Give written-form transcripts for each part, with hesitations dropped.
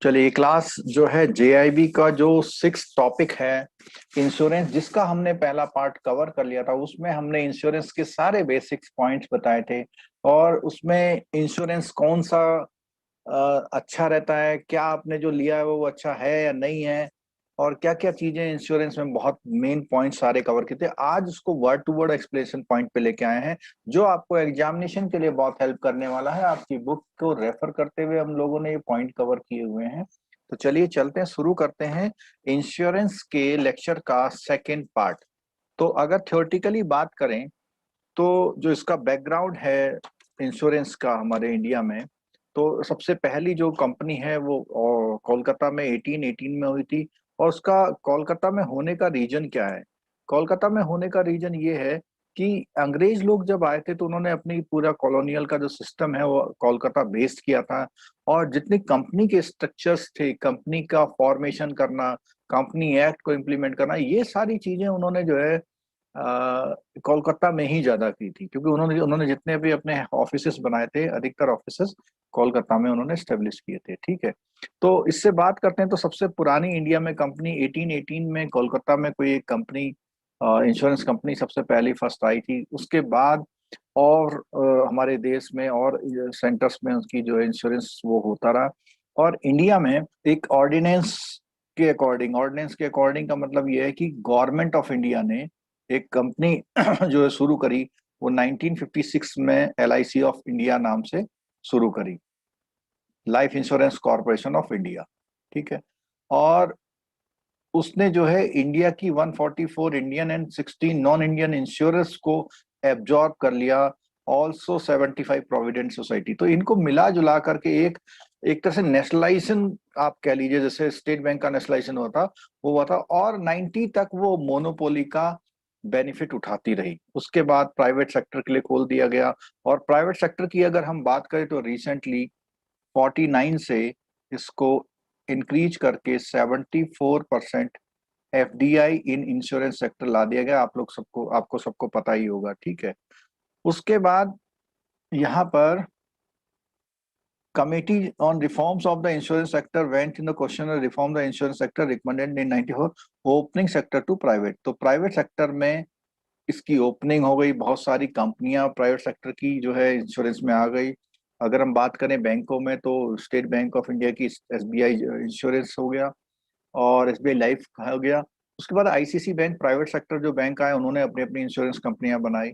चलिए, क्लास जो है जेआईबी का जो 6 टॉपिक है इंश्योरेंस, जिसका हमने पहला पार्ट कवर कर लिया था। उसमें हमने इंश्योरेंस के सारे बेसिक्स पॉइंट्स बताए थे। और उसमें इंश्योरेंस कौन सा अच्छा रहता है, क्या आपने जो लिया है वो अच्छा है या नहीं है, और क्या क्या चीजें इंश्योरेंस में, बहुत मेन पॉइंट सारे कवर किए थे। आज उसको word to word explanation point पे लेके आए हैं, जो आपको एग्जामिनेशन के लिए बहुत हेल्प करने वाला है। आपकी बुक को रेफर करते हुए हम लोगों ने ये पॉइंट कवर किए हुए हैं। तो चलिए चलते हैं, शुरू करते हैं इंश्योरेंस के लेक्चर का सेकेंड पार्ट। तो अगर थ्योरेटिकली बात करें तो जो इसका बैकग्राउंड है इंश्योरेंस का हमारे इंडिया में, तो सबसे पहली जो कंपनी है वो कोलकाता में 1818 में हुई थी। और उसका कोलकाता में होने का रीजन क्या है? कोलकाता में होने का रीजन ये है कि अंग्रेज लोग जब आए थे तो उन्होंने अपनी पूरा कॉलोनियल का जो सिस्टम है वो कोलकाता बेस्ड किया था। और जितनी कंपनी के स्ट्रक्चर्स थे, कंपनी का फॉर्मेशन करना, कंपनी एक्ट को इम्प्लीमेंट करना, ये सारी चीजें उन्होंने जो है कोलकाता में ही ज्यादा की थी। क्योंकि उन्होंने उन्होंने जितने भी अपने ऑफिसेस बनाए थे, अधिकतर ऑफिसेस कोलकाता में उन्होंने स्टेब्लिश किए थे। ठीक है, तो इससे बात करते हैं। तो सबसे पुरानी इंडिया में कंपनी 1818 में कोलकाता में कोई एक कंपनी, इंश्योरेंस कंपनी सबसे पहली फर्स्ट आई थी। उसके बाद और हमारे देश में और सेंटर्स में उसकी जो इंश्योरेंस वो होता रहा। और इंडिया में एक ऑर्डिनेंस के अकॉर्डिंग का मतलब ये है कि गवर्नमेंट ऑफ इंडिया ने एक कंपनी जो है शुरू करी। वो 1956 में एलआईसी ऑफ इंडिया नाम से शुरू करी, life insurance corporation of India. ठीक है, और उसने जो है इंडिया की 144 Indian and 16 non Indian insurance को एब्जॉर्ब कर लिया। Also 75 provident society. तो इनको मिला जुला करके एक एक तरह से नेशनलाइजेशन आप कह लीजिए, जैसे स्टेट बैंक का नेशनलाइजेशन हुआ था वो हुआ था। और 90 तक वो मोनोपोली का बेनिफिट उठाती रही। उसके बाद प्राइवेट सेक्टर के लिए खोल दिया गया। और प्राइवेट सेक्टर की अगर हम बात करें तो रिसेंटली 49 से इसको इंक्रीज करके 74% एफडीआई इन इंश्योरेंस सेक्टर ला दिया गया। आपको सबको पता ही होगा। ठीक है, उसके बाद यहाँ पर committee on reforms of the insurance sector went in the question reform the insurance sector recommended in 94 opening sector to private. तो प्राइवेट सेक्टर में इसकी ओपनिंग हो गई, बहुत सारी कंपनियां प्राइवेट सेक्टर की जो है इंश्योरेंस में आ गई। अगर हम बात करें बैंकों में तो स्टेट बैंक ऑफ इंडिया की एसबीआई इंश्योरेंस हो गया, और एसबीआई लाइफ हो गया। उसके बाद आईसीसी बैंक, प्राइवेट सेक्टर जो बैंक आए उन्होंने अपनी अपनी इंश्योरेंस कंपनियां बनाई।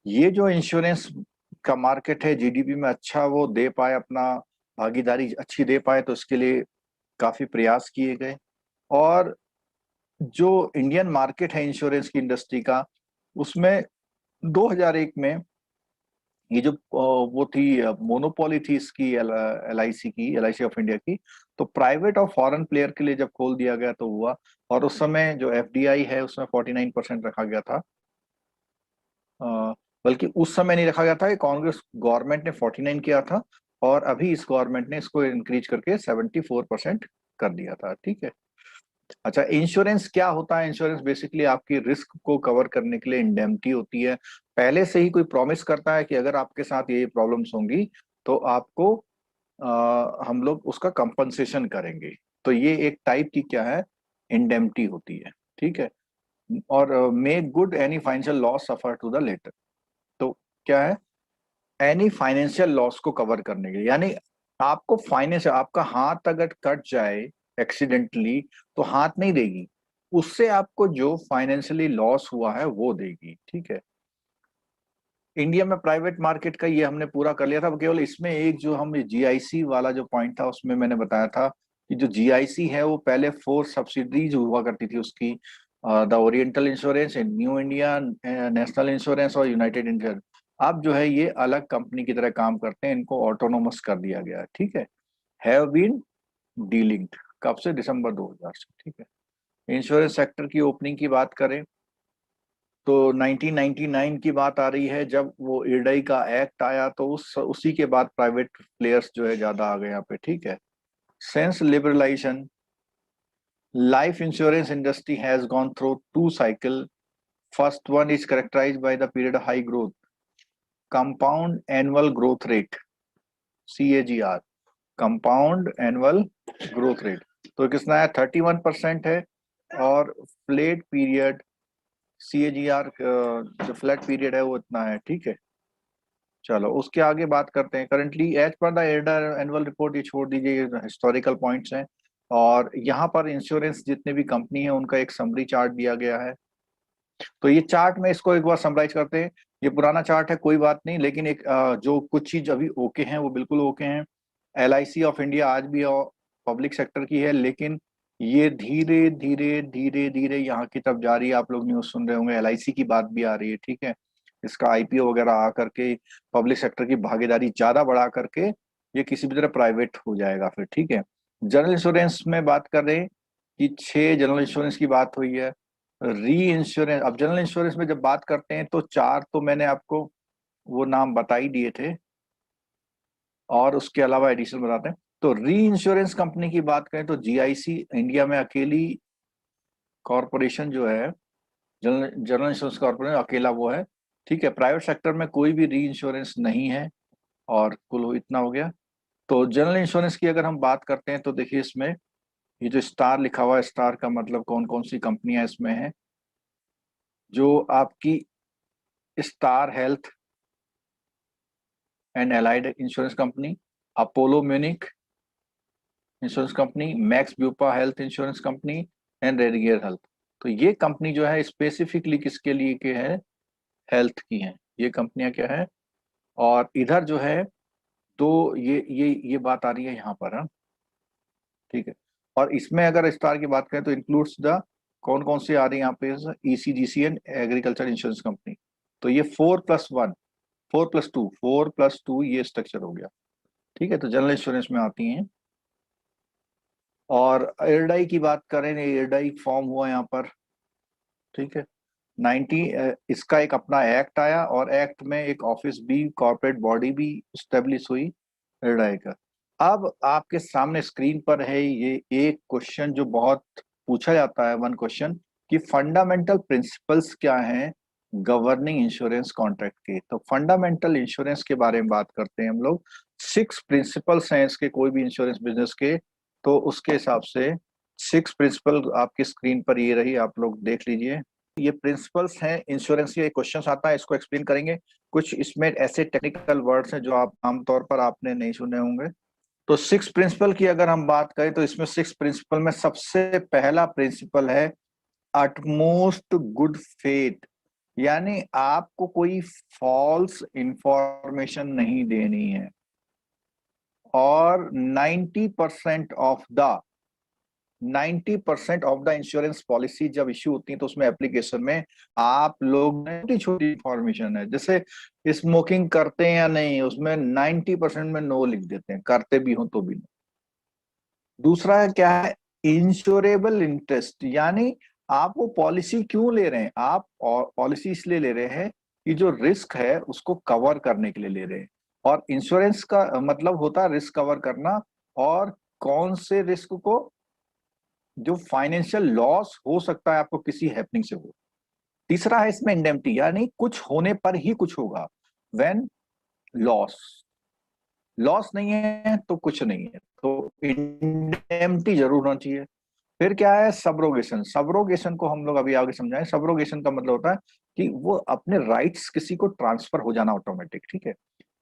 ये जो इंश्योरेंस का मार्केट है जीडीपी में अच्छा वो दे पाए, अपना भागीदारी अच्छी दे पाए, तो इसके लिए काफी प्रयास किए गए। और जो इंडियन मार्केट है इंश्योरेंस की इंडस्ट्री का, उसमें 2001 में ये जो वो थी मोनोपोली थी इसकी, एलआईसी ऑफ इंडिया की। तो प्राइवेट और फॉरेन प्लेयर के लिए जब खोल दिया गया तो हुआ। और उस समय जो एफडीआई है उसमें 49% रखा गया था। अ, बल्कि उस समय नहीं रखा गया था, ये कांग्रेस गवर्नमेंट ने 49 किया था। और अभी इस गवर्नमेंट ने इसको इंक्रीज करके 74% कर दिया था। ठीक है, अच्छा, इंश्योरेंस क्या होता है? इंश्योरेंस बेसिकली आपकी रिस्क को कवर करने के लिए इंडेमनिटी होती है। पहले से ही कोई प्रॉमिस करता है कि अगर आपके साथ ये प्रॉब्लम्स होंगी तो आपको हम लोग उसका कंपनसेशन करेंगे। तो ये एक टाइप की क्या है, इंडेमनिटी होती है। ठीक है, और make good any financial loss suffer to the latter. तो क्या है, एनी फाइनेंशियल लॉस को कवर करने के लिए, यानी आपको फाइनेंस, आपका हाथ अगर कट जाए एक्सीडेंटली तो हाथ नहीं देगी, उससे आपको जो फाइनेंशियली लॉस हुआ है वो देगी। ठीक है, इंडिया में प्राइवेट मार्केट का ये हमने पूरा कर लिया था। केवल इसमें एक जो हम जीआईसी वाला जो पॉइंट था उसमें मैंने बताया था कि जो जीआईसी है वो पहले 4 सब्सिडरीज हुआ करती थी उसकी, the oriental insurance, new India, national insurance और यूनाइटेड इंश्योरेंस। अब जो है ये अलग कंपनी की तरह काम करते हैं, इनको ऑटोनोमस कर दिया गया है। ठीक है, हैव बीन डीलिंक्ड, कब से? दिसंबर 2000 से। ठीक है, इंश्योरेंस सेक्टर की ओपनिंग की बात करें तो 1999 की बात आ रही है, जब वो इरडई का एक्ट आया। तो उसी के बाद प्राइवेट प्लेयर्स जो है ज्यादा आ गए यहाँ पे। ठीक है, since liberalisation life insurance industry has gone through 2 cycle. First one is characterized by the period of high growth, compound annual growth rate, CAGR. Compound annual growth rate. तो कितना है, 31% है। और फ्लैट पीरियड CAGR जो flat period है वो इतना है, ठीक है। चलो उसके आगे बात करते हैं। Currently as per the annual report, ये छोड़ दीजिए, हिस्टोरिकल पॉइंट्स हैं। और यहाँ पर इंश्योरेंस जितने भी कंपनी है उनका एक समरी चार्ट दिया गया है। तो ये चार्ट में इसको एक बार समराइज करते हैं। ये पुराना चार्ट है, कोई बात नहीं, लेकिन एक जो कुछ चीज अभी ओके हैं वो बिल्कुल ओके हैं। LIC ऑफ इंडिया आज भी पब्लिक सेक्टर की है, लेकिन ये धीरे धीरे धीरे धीरे यहाँ की तरफ जा रही है। आप लोग न्यूज सुन रहे होंगे, LIC की बात भी आ रही है, ठीक है। इसका IPO वगैरह आ करके पब्लिक सेक्टर की भागीदारी ज्यादा बढ़ा करके ये किसी भी तरह प्राइवेट हो जाएगा फिर, ठीक है। जनरल इंश्योरेंस में बात कर रहे हैं कि 6 जनरल इंश्योरेंस की बात हुई है। री इंश्योरेंस, अब जनरल इंश्योरेंस में जब बात करते हैं तो 4 तो मैंने आपको वो नाम बता ही दिए थे, और उसके अलावा एडिशनल बताते हैं। तो री इंश्योरेंस कंपनी की बात करें तो GIC इंडिया में अकेली कॉरपोरेशन जो है, जनरल जनरल इंश्योरेंस कॉरपोरेशन अकेला वो है, ठीक है। प्राइवेट सेक्टर में कोई भी री इंश्योरेंस नहीं है। और कुल इतना हो गया। तो जनरल इंश्योरेंस की अगर हम बात करते हैं तो देखिए इसमें ये जो स्टार लिखा हुआ है, स्टार का मतलब कौन कौन सी कंपनियां इसमें हैं। जो आपकी Star Health and Allied Insurance company, Apollo Munich Insurance company, Max Bupa Health Insurance company and Religare health. तो ये कंपनी जो है स्पेसिफिकली किसके लिए के है, हेल्थ की है ये कंपनियां, क्या है। और इधर जो है तो ये बात आ रही है यहाँ पर, हाँ, ठीक है। और इसमें अगर स्टार की बात करें तो इंक्लूड्स द, कौन कौन सी आ रही है यहाँ पे, ECGC and agriculture insurance company. तो ये 4+1, 4+2, 4+2 ये स्ट्रक्चर हो गया, ठीक है। तो जनरल इंश्योरेंस में आती हैं। और एयरडाई की बात करें, एयरडाई फॉर्म हुआ यहाँ पर, ठीक है। 90 इसका एक अपना एक्ट आया, और एक्ट में एक ऑफिस भी, कॉर्पोरेट बॉडी भी स्टेब्लिश हुई एयरडाई का। अब आपके सामने स्क्रीन पर है ये एक क्वेश्चन जो बहुत पूछा जाता है, वन क्वेश्चन, कि फंडामेंटल प्रिंसिपल्स क्या हैं गवर्निंग इंश्योरेंस कॉन्ट्रैक्ट के। तो फंडामेंटल इंश्योरेंस के बारे में बात करते हैं हम लोग। 6 प्रिंसिपल्स हैं इसके, कोई भी इंश्योरेंस बिजनेस के। तो उसके हिसाब से 6 प्रिंसिपल आपकी स्क्रीन पर ये रही, आप लोग देख लीजिए। ये प्रिंसिपल्स हैं इंश्योरेंस के। क्वेश्चन आता है, इसको एक्सप्लेन करेंगे। कुछ इसमें ऐसे टेक्निकल वर्ड्स हैं जो आप आमतौर पर आपने नहीं सुने होंगे। तो 6 प्रिंसिपल की अगर हम बात करें तो इसमें 6 प्रिंसिपल में सबसे पहला प्रिंसिपल है अटमोस्ट गुड फेथ। यानी आपको कोई फॉल्स इंफॉर्मेशन नहीं देनी है। और 90% ऑफ द इंश्योरेंस पॉलिसी जब इश्यू होती है तो उसमें एप्लीकेशन में आप लोग छोटी छोटी इंफॉर्मेशन है, जैसे स्मोकिंग करते हैं या नहीं, उसमें 90% में नो लिख देते हैं, करते भी हो तो भी नहीं। दूसरा है क्या है, इंश्योरेबल इंटरेस्ट। यानी आप वो पॉलिसी क्यों ले रहे हैं, आप पॉलिसी इसलिए ले रहे हैं कि जो रिस्क है उसको कवर करने के लिए ले रहे हैं। और इंश्योरेंस का मतलब होता है रिस्क कवर करना। और कौन से रिस्क को, जो फाइनेंशियल लॉस हो सकता है आपको किसी हैपनिंग से हो। तीसरा है इसमें इंडेम्निटी, यानी कुछ होने पर ही कुछ होगा, व्हेन लॉस, लॉस नहीं है तो कुछ नहीं है, तो इंडेम्निटी जरूर होना चाहिए। फिर क्या है, सब्रोगेशन। सब्रोगेशन को हम लोग अभी आगे समझाएं। सब्रोगेशन का मतलब होता है कि वो अपने राइट्स किसी को ट्रांसफर हो जाना ऑटोमेटिक, ठीक है।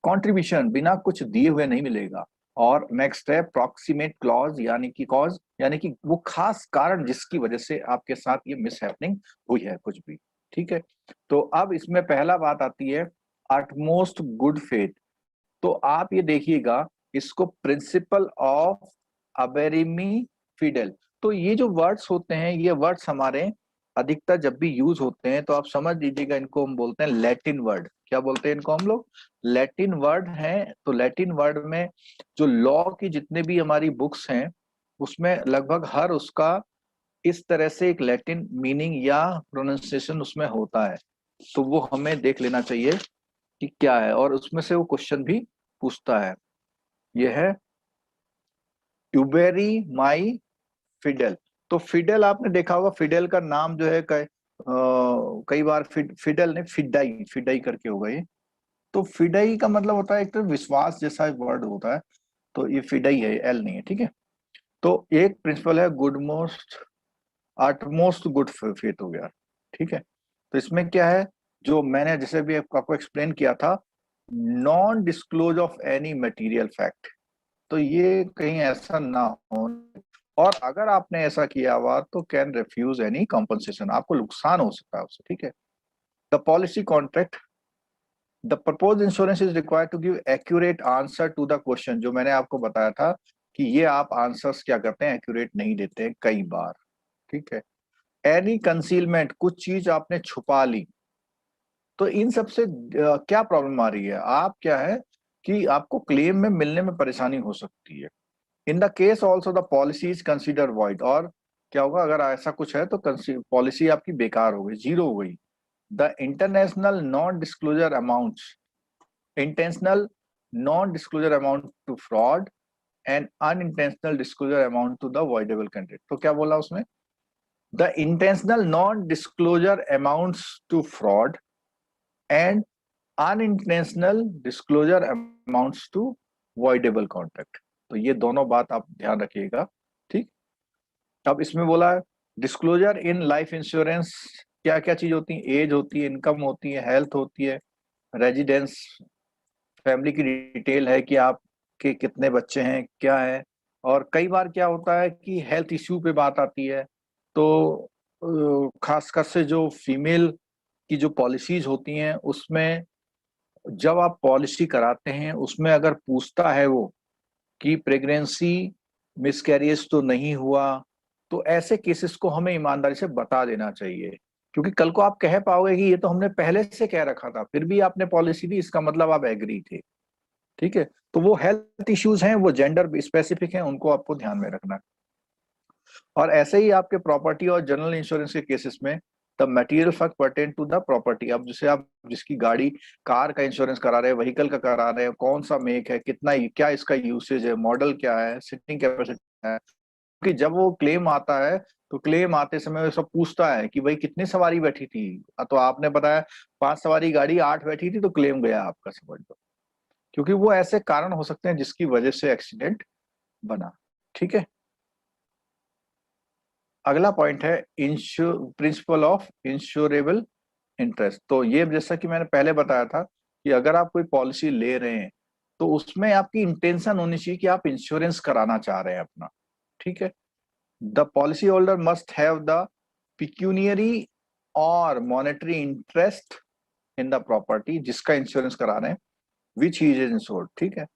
कंट्रीब्यूशन बिना कुछ दिए हुए नहीं मिलेगा। और नेक्स्ट है प्रॉक्सिमेट क्लॉज, यानी कि कॉज, यानी कि वो खास कारण जिसकी वजह से आपके साथ ये मिस हैपनिंग हुई है कुछ भी, ठीक है। तो अब इसमें पहला बात आती है अटमोस्ट गुड फेथ। तो आप ये देखिएगा, इसको प्रिंसिपल ऑफ अबेरिमी फिडेल। तो ये जो वर्ड्स होते हैं, ये वर्ड्स हमारे अधिकतर जब भी यूज होते हैं तो आप समझ लीजिएगा, इनको हम बोलते हैं लैटिन वर्ड। क्या बोलते हैं इनको हम लोग, लैटिन वर्ड हैं। तो लैटिन वर्ड में जो लॉ की जितने भी हमारी बुक्स हैं उसमें लगभग हर उसका इस तरह से एक लैटिन मीनिंग या प्रोनाउंसिएशन उसमें होता है। तो वो हमें देख लेना चाहिए कि क्या है, और उसमें से वो क्वेश्चन भी पूछता है। ये है ट्यूबेरी माई फिडेल। तो फिडेल आपने देखा होगा, फिडेल का नाम जो है कई बार फिडेल ने फिडाई, फिडाई करके होगा ये। तो फिडाई का मतलब होता है एक तो विश्वास जैसा वर्ड होता है। तो ये फिडई है, एल नहीं है, ठीक है। तो एक प्रिंसिपल है good most utmost good faith हो गया, ठीक है। तो इसमें क्या है, जो मैंने जैसे भी आपको एक्सप्लेन किया था, non disclose of any material fact. तो ये कहीं ऐसा ना हो, और अगर आपने ऐसा किया हुआ तो कैन रिफ्यूज एनी कॉम्पनसेशन, आपको नुकसान हो सकता है उससे, ठीक है। The policy contract, the propose insurance is required to give accurate answer to the question, जो मैंने आपको बताया था कि ये आप आंसर्स क्या करते हैं, एक्यूरेट नहीं देते हैं कई बार, ठीक है। एनी कंसीलमेंट, कुछ चीज आपने छुपा ली, तो इन सब से क्या प्रॉब्लम आ रही है, आप क्या है कि आपको क्लेम में मिलने में परेशानी हो सकती है। In the case also the policy is consider void, और क्या होगा अगर ऐसा कुछ है तो पॉलिसी आपकी बेकार हो गई, जीरो हो गई। The international non disclosure amounts, intentional non disclosure amount to fraud and unintentional disclosure amount to the voidable content. तो क्या बोला उसमें, the intentional non disclosure amounts to fraud and unintentional disclosure amounts to voidable contract. तो ये दोनों बात आप ध्यान रखिएगा, ठीक। अब इसमें बोला डिस्क्लोजर इन लाइफ इंश्योरेंस, क्या क्या चीज होती है, एज होती है, इनकम होती है, हेल्थ होती है, रेजिडेंस, फैमिली की डिटेल है कि आपके कितने बच्चे हैं क्या है। और कई बार क्या होता है कि हेल्थ इश्यू पे बात आती है, तो खासकर से जो फीमेल की जो पॉलिसीज होती हैं उसमें जब आप पॉलिसी कराते हैं उसमें अगर पूछता है वो कि प्रेगनेंसी मिसकैरियज तो नहीं हुआ, तो ऐसे केसेस को हमें ईमानदारी से बता देना चाहिए, क्योंकि कल को आप कह पाओगे कि ये तो हमने पहले से कह रखा था, फिर भी आपने पॉलिसी दी, इसका मतलब आप एग्री थे, ठीक है। तो वो हेल्थ इश्यूज हैं, वो जेंडर स्पेसिफिक हैं, उनको आपको ध्यान में रखना है। और ऐसे ही आपके प्रॉपर्टी और जनरल इंश्योरेंस के केसेस में the material fact pertain to the property, अब जैसे आप जिसकी गाड़ी, कार का इंश्योरेंस करा रहे हैं, व्हीकल का करा रहे हैं, कौन सा मेक है, कितना, क्या इसका यूसेज है, मॉडल क्या है, सिटिंग कैपेसिटी है, कि जब वो क्लेम आता है तो क्लेम आते समय वो सब पूछता है कि भाई कितनी सवारी बैठी थी, तो आपने बताया 5 सवारी गाड़ी 8 बैठी थी, तो क्लेम गया आपका, समझ लो। क्योंकि वो ऐसे कारण हो सकते हैं जिसकी वजह से एक्सीडेंट बना, ठीक है। अगला पॉइंट है ensure principle of insurable interest. तो ये जैसा कि मैंने पहले बताया था कि अगर आप कोई पॉलिसी ले रहे हैं तो उसमें आपकी इंटेंशन होनी चाहिए कि आप इंश्योरेंस कराना चाह रहे हैं अपना, ठीक है। The policy holder must have the pecuniary और monetary interest in the property जिसका इंश्योरेंस करा रहे हैं, विच ही इज इंश्योर्ड, ठीक है।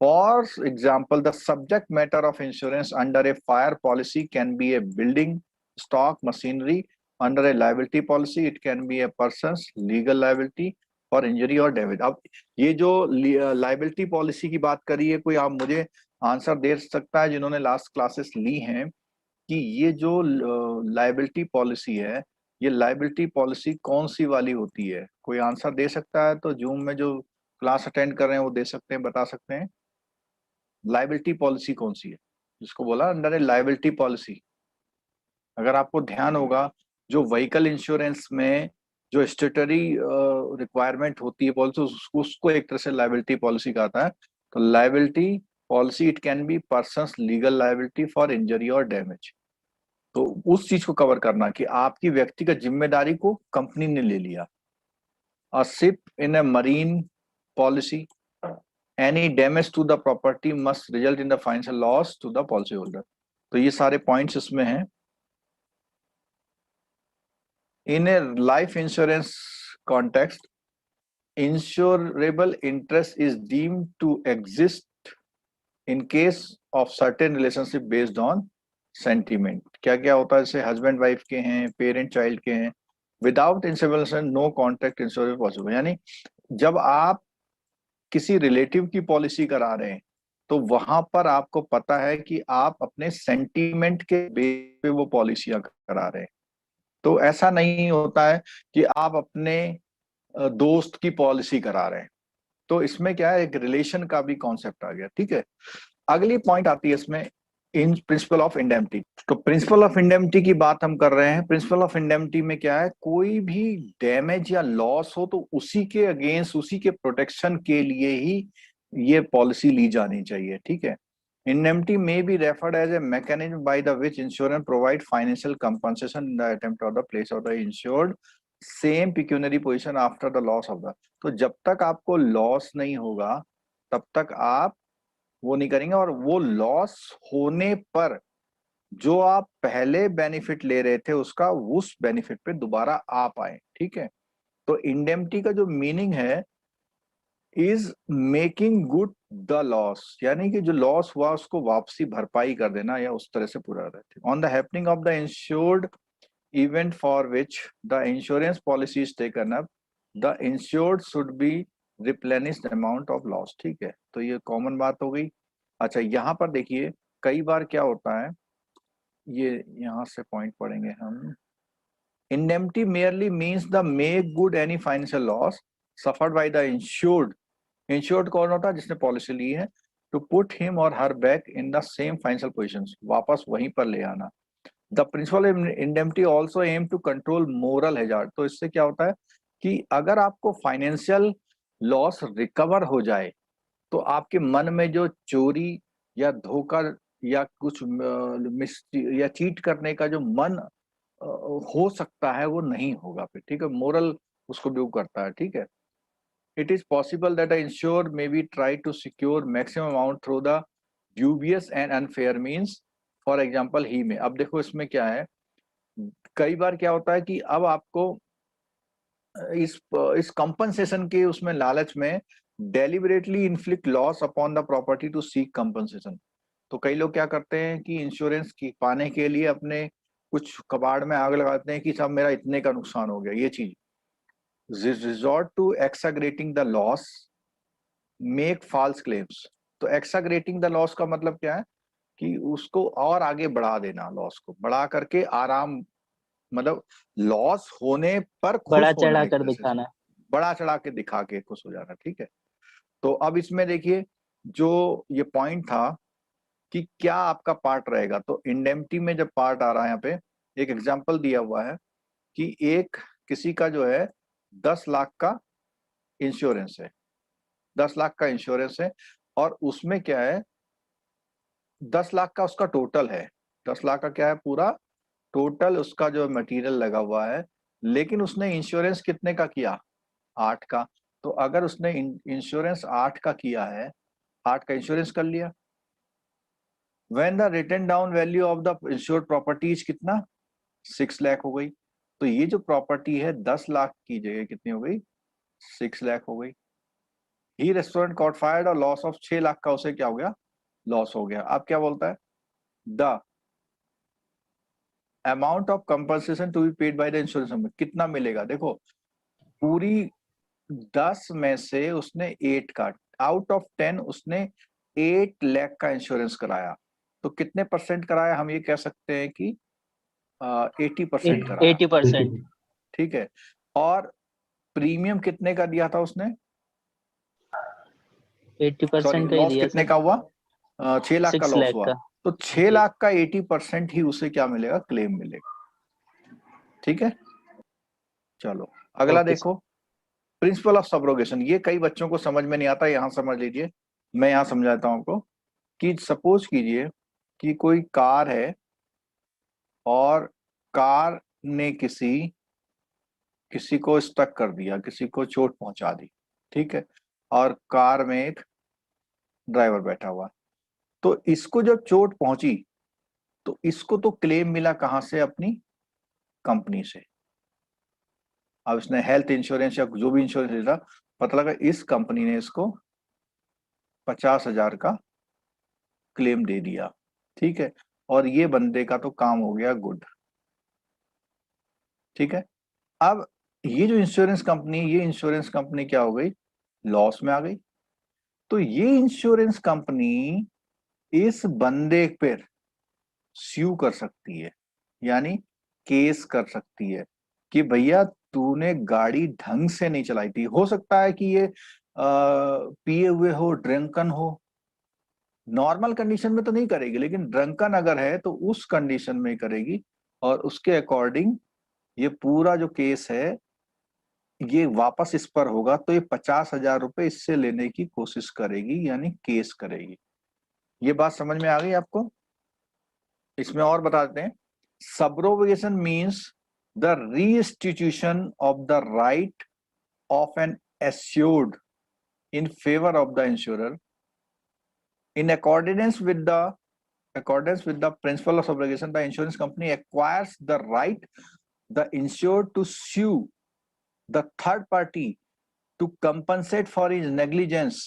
For example, the subject matter of insurance under a fire policy can be a building, stock, machinery. Under a liability policy, it can be a person's legal liability for injury or damage. अब ये जो liability policy की बात करी है, कोई आप मुझे आंसर दे सकता है जिन्होंने लास्ट क्लासेस ली हैं कि ये जो liability policy है, ये liability policy कौन सी वाली होती है? कोई आंसर दे सकता है तो जूम में जो क्लास अटेंड कर रहे हैं वो दे सकते हैं, बता सकते हैं। लाइबिलिटी पॉलिसी कौन सी है जिसको बोला अंडर ए लाइबिलिटी पॉलिसी? अगर आपको ध्यान होगा, जो व्हीकल इंश्योरेंस में जो स्टेटरी रिक्वायरमेंट होती है पॉलिसी, उसको एक तरह से लाइबिलिटी पॉलिसी कहता है। तो liability policy it can be persons legal liability for injury और डैमेज। तो उस चीज को कवर करना कि आपकी व्यक्तिगत जिम्मेदारी को कंपनी ने ले लिया। A ship in A marine policy, any damage to the property must result in the financial loss to the policy holder। तो ये सारे पॉइंट्स इसमें हैं। In a life insurance context, insurable interest is deemed to exist in case of certain relationship based on sentiment। क्या क्या होता है, जैसे हस्बैंड वाइफ के हैं, पेरेंट चाइल्ड के हैं, without insurance no contract insurance possible. यानी जब आप किसी रिलेटिव की पॉलिसी करा रहे हैं तो वहां पर आपको पता है कि आप अपने सेंटीमेंट के बेस पे वो पॉलिसियां करा रहे हैं। तो ऐसा नहीं होता है कि आप अपने दोस्त की पॉलिसी करा रहे हैं। तो इसमें क्या है, एक रिलेशन का भी कॉन्सेप्ट आ गया, ठीक है। अगली पॉइंट आती है इसमें इन प्रिंसिपल ऑफ इंडेमनिटी। तो प्रिंसिपल ऑफ इंडेमनिटी की बात हम कर रहे हैं। प्रिंसिपल ऑफ इंडेमनिटी में क्या है, कोई भी डैमेज या लॉस हो तो उसी के अगेंस्ट, उसी के प्रोटेक्शन के लिए ही ये पॉलिसी ली जानी चाहिए, ठीक है। Indemnity may be referred as a mechanism by the which insurance provide financial compensation in the attempt or the place of the insured same pecuniary position after the loss of the, तो जब तक आपको loss नहीं होगा तब तक आप वो नहीं करेंगे, और वो लॉस होने पर जो आप पहले बेनिफिट ले रहे थे उसका उस बेनिफिट पे दोबारा आ पाए, ठीक है। तो इंडेम्निटी का जो मीनिंग है is making good the loss, यानी कि जो लॉस हुआ उसको वापसी भरपाई कर देना या उस तरह से पूरा रहते on the happening of the insured event for which the insurance policy is taken up, the insured should be replenish amount of loss, ठीक है। तो ये कॉमन बात हो गई। अच्छा, यहाँ पर देखिए कई बार क्या होता है, ये यहाँ से पॉइंट पढ़ेंगे हम। Indemnity merely means the make good any financial loss suffered by the insured, insured कौन होता है, जिसने पॉलिसी ली है, टू पुट हिम और her back in the same financial position, वापस वहीं पर ले आना। The principle indemnity also aim to control moral hazard, तो इससे क्या होता है कि अगर आपको फाइनेंशियल लॉस रिकवर हो जाए तो आपके मन में जो चोरी या धोखा या कुछ या चीट करने का जो मन हो सकता है वो नहीं होगा फिर, ठीक है। मोरल उसको ड्यू करता है, ठीक है। it is possible that the insured may be try to secure maximum amount through the dubious and unfair means, for example he may, अब देखो इसमें क्या है, कई बार क्या होता है कि अब आपको इस कंपनसेशन के उसमें लालच में deliberately inflict loss upon the property to seek compensation, तो कई लोग क्या करते हैं कि इंश्योरेंस की पाने के लिए अपने कुछ कबाड़ में आग लगाते हैं कि साहब मेरा इतने का नुकसान हो गया, ये चीज resort to exaggerating the loss, make false claims। तो exaggerating the loss का मतलब क्या है कि उसको और आगे बढ़ा देना, लॉस को बढ़ा करके आराम, मतलब लॉस होने पर बड़ा खुश होना चढ़ा एक कर तरह से, दिखाना। बड़ा चढ़ा के दिखा के खुश हो जाना, ठीक है। तो अब इसमें देखिए जो ये पॉइंट था कि क्या आपका पार्ट रहेगा, तो इंडेम्निटी में जब पार्ट आ रहा है यहाँ पे एक एग्जांपल दिया हुआ है कि एक किसी का जो है 10 लाख का इंश्योरेंस है, 10 लाख का इंश्योरेंस है, और उसमें क्या है 10 लाख का उसका टोटल है, 10 लाख का क्या है पूरा टोटल उसका जो मटेरियल लगा हुआ है, लेकिन उसने इंश्योरेंस कितने का किया, 8 का। तो अगर उसने इंश्योरेंस 8 का किया है, 8 का इंश्योरेंस कर लिया, when the written down value of the insured property is कितना, 6 लाख हो गई। तो ये जो प्रॉपर्टी है 10 लाख की जगह कितनी हो गई, 6 लाख हो गई। ही रेस्टोरेंट कॉट फायर्ड और लॉस ऑफ 6 लाख का उसे क्या हो गया, लॉस हो गया। अब क्या बोलता है, the amount of compensation to be paid by the insurance company, कितना मिलेगा, देखो पूरी 10 में से उसने 8 का, आउट ऑफ 10 उसने 8 लाख का इंश्योरेंस कराया, तो कितने परसेंट कराया, हम ये कह सकते हैं कि 80% कराया, 80%। ठीक है। और प्रीमियम कितने का दिया था उसने, सॉरी 80% का ही लॉस दिया कितने सर। का हुआ, 6 लाख का 6 लॉस लाख हुआ, का। तो 6 जी। लाख का 80% ही उसे क्या मिलेगा, क्लेम मिलेगा, ठीक है। चलो अगला ओके सर। देखो, प्रिंसिपल ऑफ सब्रोगेशन, ये कई बच्चों को समझ में नहीं आता, यहाँ समझ लीजिए, मैं यहाँ समझाता हूँ आपको कि सपोज कीजिए कि कोई कार है और कार ने किसी किसी को स्टक कर दिया, किसी को चोट पहुंचा दी, ठीक है, और कार में एक ड्राइवर बैठा हुआ है। तो इसको जब चोट पहुंची तो इसको तो क्लेम मिला कहां से, अपनी कंपनी से। अब इसने हेल्थ इंश्योरेंस या जो भी इंश्योरेंस लिया, पता लगा इस कंपनी ने इसको 50,000 का क्लेम दे दिया, ठीक है, और ये बंदे का तो काम हो गया गुड, ठीक है। अब ये जो इंश्योरेंस कंपनी, ये इंश्योरेंस कंपनी क्या हो गई, लॉस में आ गई। तो ये इंश्योरेंस कंपनी इस बंदे पर स्यू कर सकती है, यानी केस कर सकती है कि भैया तूने गाड़ी ढंग से नहीं चलाई थी, हो सकता है कि ये पिए हुए हो, ड्रंकन हो, नॉर्मल कंडीशन में तो नहीं करेगी, लेकिन ड्रंकन अगर है तो उस कंडीशन में करेगी, और उसके अकॉर्डिंग ये पूरा जो केस है ये वापस इस पर होगा तो ये 50,000 रुपए इससे लेने की कोशिश करेगी, यानी केस करेगी। ये बात समझ में आ गई आपको? इसमें और बता देते हैं, subrogation means the reinstitution of the right of an assured in favor of the insurer in accordance with the principle of subrogation. The insurance company acquires the right the insured to sue the third party to compensate for his negligence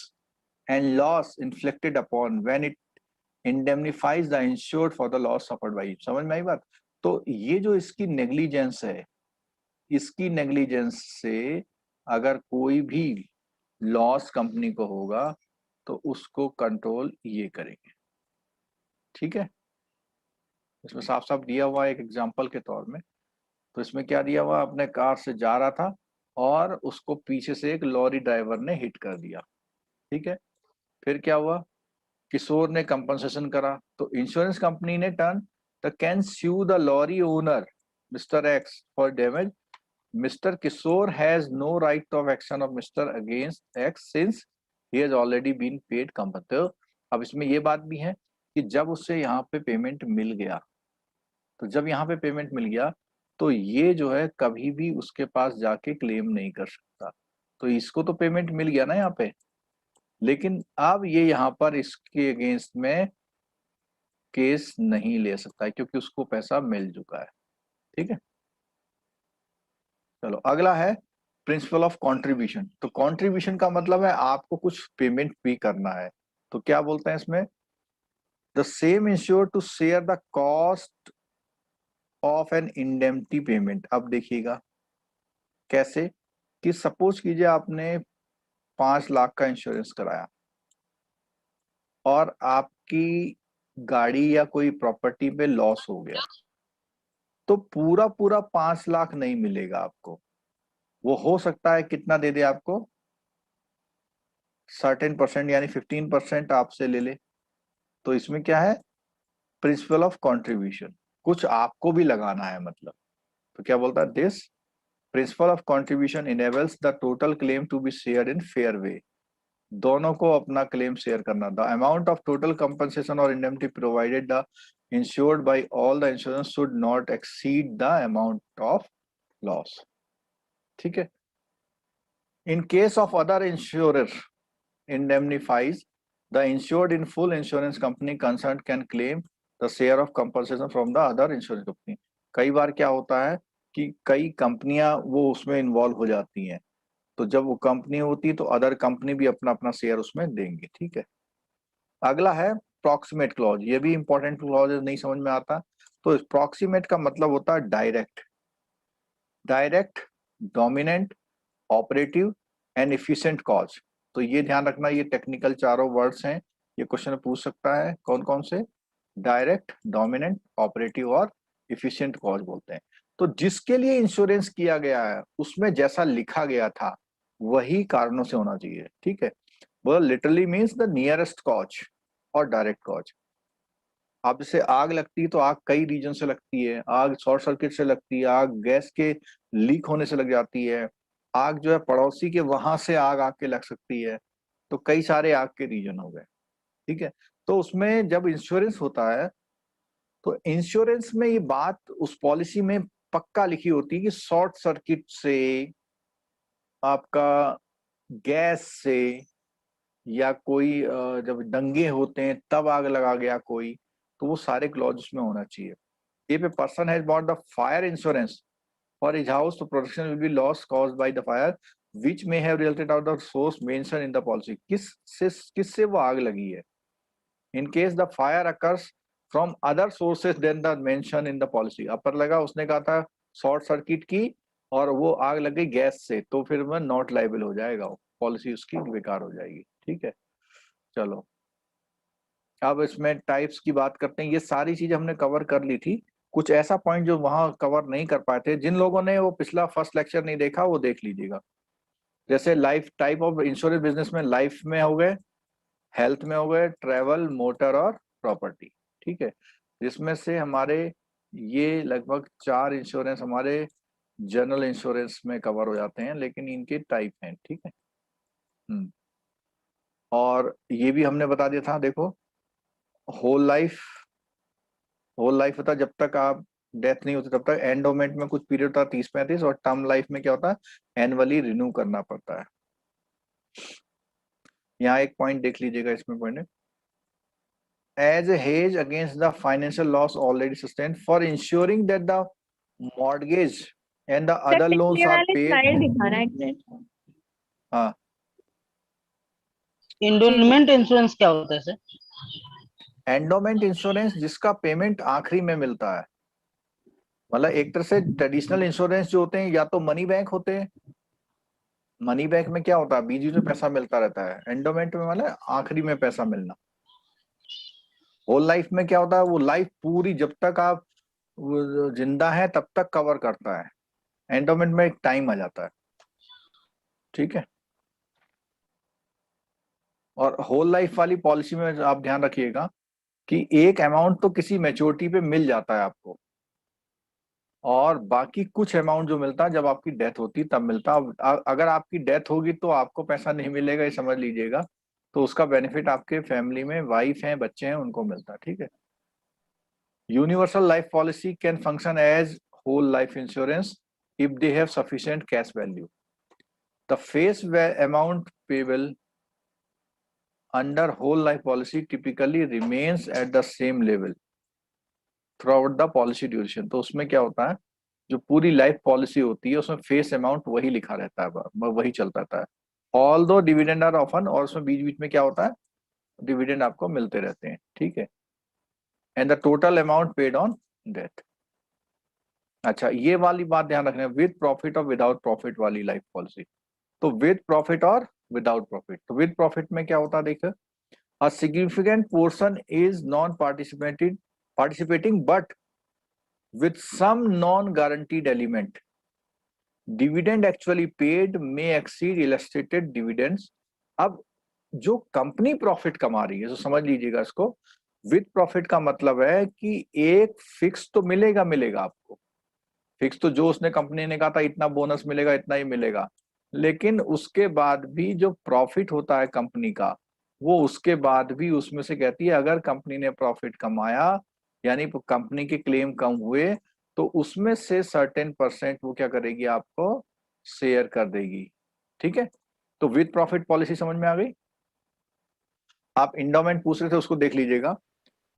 and loss inflicted upon when it indemnifies the insured for the loss suffered by him. समझ में आई बात? तो ये जो इसकी negligence है, इसकी negligence से अगर कोई भी लॉस कंपनी को होगा तो उसको कंट्रोल ये करेंगे। ठीक है, इसमें साफ साफ दिया हुआ एक एग्जांपल के तौर में। तो इसमें क्या दिया हुआ, अपने कार से जा रहा था और उसको पीछे से एक लॉरी ड्राइवर ने हिट कर दिया। ठीक है, फिर क्या हुआ, किशोर ने कंपनसेशन करा, तो इंश्योरेंस कंपनी ने turn the can sue the lorry owner mister X for damage. Mister Kishore has no right of action of mister against X since he has already been paid compensation. अब इसमें ये बात भी है कि जब उससे यहाँ पे पेमेंट मिल गया, तो जब यहाँ पे पेमेंट मिल गया तो ये जो है कभी भी उसके पास जाके क्लेम नहीं कर सकता। तो इसको तो पेमेंट मिल गया ना यहाँ पे, लेकिन अब ये यहाँ पर इसके अगेंस्ट में केस नहीं ले सकता है क्योंकि उसको पैसा मिल चुका है। ठीक है, चलो अगला है प्रिंसिपल ऑफ कंट्रीब्यूशन। तो कंट्रीब्यूशन का मतलब है आपको कुछ पेमेंट भी करना है। तो क्या बोलते हैं इसमें, the same insure to share the cost of an indemnity payment. अब देखिएगा कैसे, कि सपोज कीजिए आपने 5 लाख का इंश्योरेंस कराया और आपकी गाड़ी या कोई प्रॉपर्टी पे लॉस हो गया, तो पूरा पूरा 5 लाख नहीं मिलेगा आपको। वो हो सकता है कितना दे दे आपको, सर्टेन परसेंट यानी 15% आपसे ले ले। तो इसमें क्या है, प्रिंसिपल ऑफ कंट्रीब्यूशन, कुछ आपको भी लगाना है मतलब। तो क्या बोलता है, this principle of contribution enables the total claim to be shared in fair way. दोनों को अपना क्लेम शेयर करना। The amount of total compensation और indemnity provided the insured by all the insurance should not exceed the amount of loss. ठीक है, in case of other insurer indemnifies the insured in full, insurance company concerned can claim the share of compensation from the other insurance company। कई बार क्या होता है कि कई कंपनियां वो उसमें इन्वॉल्व हो जाती हैं, तो जब वो कंपनी होती है तो अदर कंपनी भी अपना अपना शेयर उसमें देंगे। ठीक है, अगला है प्रॉक्सिमेट क्लॉज। ये भी इंपॉर्टेंट क्लॉज नहीं समझ में आता। तो प्रॉक्सिमेट का मतलब होता है direct, direct, dominant, operative and efficient cause. तो ये ध्यान रखना, ये टेक्निकल चारों वर्ड्स हैं, ये क्वेश्चन पूछ सकता है कौन कौन से, डायरेक्ट, डोमिनेंट, ऑपरेटिव और एफिशिएंट कॉज बोलते हैं। तो जिसके लिए इंश्योरेंस किया गया है उसमें जैसा लिखा गया था वही कारणों से होना चाहिए। ठीक है, वो literally means the nearest cause और डायरेक्ट कॉज। अब जैसे आग लगती है तो आग कई रीजन से लगती है, आग शॉर्ट सर्किट से लगती है, आग गैस के लीक होने से लग जाती है, आग जो है पड़ोसी के वहां से आग आके लग सकती है। तो कई सारे आग के रीजन हो गए। ठीक है, तो उसमें जब इंश्योरेंस होता है तो इंश्योरेंस में ये बात उस पॉलिसी में पक्का लिखी होती है कि शॉर्ट सर्किट से, आपका गैस से, या कोई जब दंगे होते हैं तब आग लगा गया कोई, तो वो सारे क्लॉज उसमें होना चाहिए। If a person has bought the fire insurance for his house, the protection will be loss caused by the fire, which may have resulted out of the source mentioned in the policy। किससे वो आग लगी है। In case the fire occurs from other sources than the mentioned in the policy। अब पर लगा उसने कहा था शॉर्ट सर्किट की और वो आग लग गई गैस से, तो फिर वह नॉट लाइबल हो जाएगा, पॉलिसी उसकी बेकार हो जाएगी। ठीक है, चलो अब इसमें टाइप्स की बात करते हैं। ये सारी चीजें हमने कवर कर ली थी, कुछ ऐसा पॉइंट जो वहां कवर नहीं कर पाए थे, जिन लोगों ने वो पिछला फर्स्ट लेक्चर नहीं देखा वो देख लीजिएगा। जैसे life type of insurance business में लाइफ में हो गए, हेल्थ में हो गए, ट्रेवल, मोटर और प्रॉपर्टी। ठीक है, जिसमें से हमारे ये लगभग 4 इंश्योरेंस हमारे जनरल इंश्योरेंस में कवर हो जाते हैं, लेकिन इनके टाइप हैं, ठीक है। और ये भी हमने बता दिया था, देखो होल लाइफ, होल लाइफ होता है जब तक आप डेथ नहीं होती तब तक, एंडोमेंट में कुछ पीरियड होता है 30-35, और टर्म लाइफ में क्या होता है, एनुअली रिन्यू करना पड़ता है। यहाँ एक पॉइंट देख लीजिएगा, इसमें पॉइंट है, as a hedge against the financial loss already sustained for insuring that the mortgage and the sir other loans पिछले आर वाले पेड। स्लाइड दिखाना एक मिनट। हाँ, इंडोलमेंट इंश्योरेंस क्या होता है सर? एंडोमेंट इंश्योरेंस जिसका पेमेंट आखिरी में मिलता है, मतलब एक तरह से ट्रेडिशनल इंश्योरेंस जो होते हैं या तो मनी बैंक होते हैं, मनी बैंक में क्या होता है बीच बीच में पैसा मिलता रहता है, एंडोमेंट में मतलब आखिरी में पैसा मिलना। होल लाइफ में क्या होता है, वो लाइफ पूरी जब तक आप वो जिंदा है तब तक कवर करता है, एंडोमेंट में एक टाइम आ जाता है, ठीक है। और होल लाइफ वाली पॉलिसी में आप ध्यान रखिएगा कि एक अमाउंट तो किसी मैच्योरिटी पे मिल जाता है आपको, और बाकी कुछ अमाउंट जो मिलता है जब आपकी डेथ होती तब मिलता है। अगर आपकी डेथ होगी तो आपको पैसा नहीं मिलेगा, ये समझ लीजिएगा, तो उसका बेनिफिट आपके फैमिली में वाइफ हैं, बच्चे हैं, उनको मिलता है, ठीक है। Universal life policy can function as whole life insurance if they have sufficient cash value. The face amount payable under whole life policy typically remains at the same level throughout the policy duration. तो उसमें क्या होता है, जो पूरी life policy होती है उसमें फेस अमाउंट वही लिखा रहता है, वही चलता रहता है। ऑल दो डिविडेंड आर ऑफन, और उसमें बीच बीच में क्या होता है, डिविडेंड आपको मिलते रहते हैं, ठीक है। And the total amount paid on death. अच्छा, ये वाली बात ध्यान रखना, विद प्रॉफिट और विदाउट प्रॉफिट वाली लाइफ पॉलिसी। तो विद प्रॉफिट और विदाउट प्रॉफिट, तो विद प्रॉफिट में क्या होता है, देखो, a significant portion is non participating but with some non-guaranteed element. Dividend actually paid may exceed illustrated dividends. अब जो कंपनी प्रॉफिट कमा रही है, तो समझ लीजिएगा इसको, विद प्रॉफिट का मतलब है कि एक फिक्स तो मिलेगा मिलेगा आपको, फिक्स तो जो उसने कंपनी ने कहा था इतना बोनस मिलेगा इतना ही मिलेगा, लेकिन उसके बाद भी जो प्रॉफिट होता है कंपनी का, वो उसके बाद भी उसमें से कहती है अगर कंपनी ने प्रॉफिट कमाया, यानी कंपनी के क्लेम कम हुए, तो उसमें से सर्टेन परसेंट वो क्या करेगी, आपको शेयर कर देगी, ठीक है। तो विद प्रॉफिट पॉलिसी समझ में आ गई। आप इंडोमेंट पूछ रहे थे, उसको देख लीजिएगा।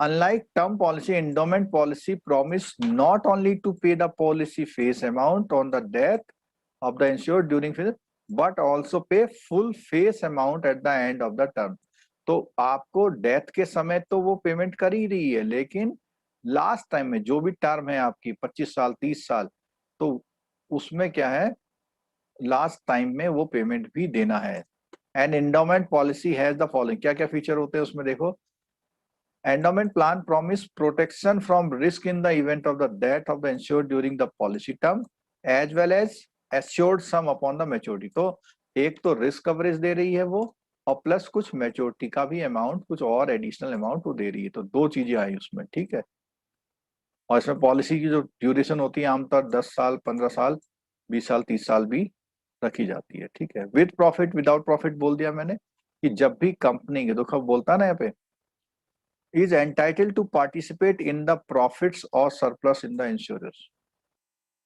Unlike term policy, endowment policy promise not only to pay the policy face amount on the death of the insured during phase, but also pay full face amount at the end of the term. तो आपको death के समय तो वो payment कर ही रही है, लेकिन लास्ट टाइम में जो भी टर्म है आपकी 25 साल 30 साल, तो उसमें क्या है, लास्ट टाइम में वो पेमेंट भी देना है। And endowment policy has the following, क्या क्या फीचर होते हैं उसमें, देखो, endowment plan promise protection from risk in the event of the death of the insured during the policy term as well as assured sum upon the maturity। तो एक तो risk coverage दे रही है वो, और प्लस कुछ मैच्योरिटी का भी अमाउंट, कुछ और एडिशनल अमाउंट वो दे रही है, तो दो चीजें आई उसमें, ठीक है। और इसमें पॉलिसी की जो ड्यूरेशन होती है आमतौर 10 साल 15 साल 20 साल 30 साल भी रखी जाती है, ठीक है। विद प्रॉफिट विदाउट प्रॉफिट बोल दिया मैंने, कि जब भी कंपनी के, देखो बोलता है ना यहाँ पे, is entitled to participate in the profits or surplus in the insurance.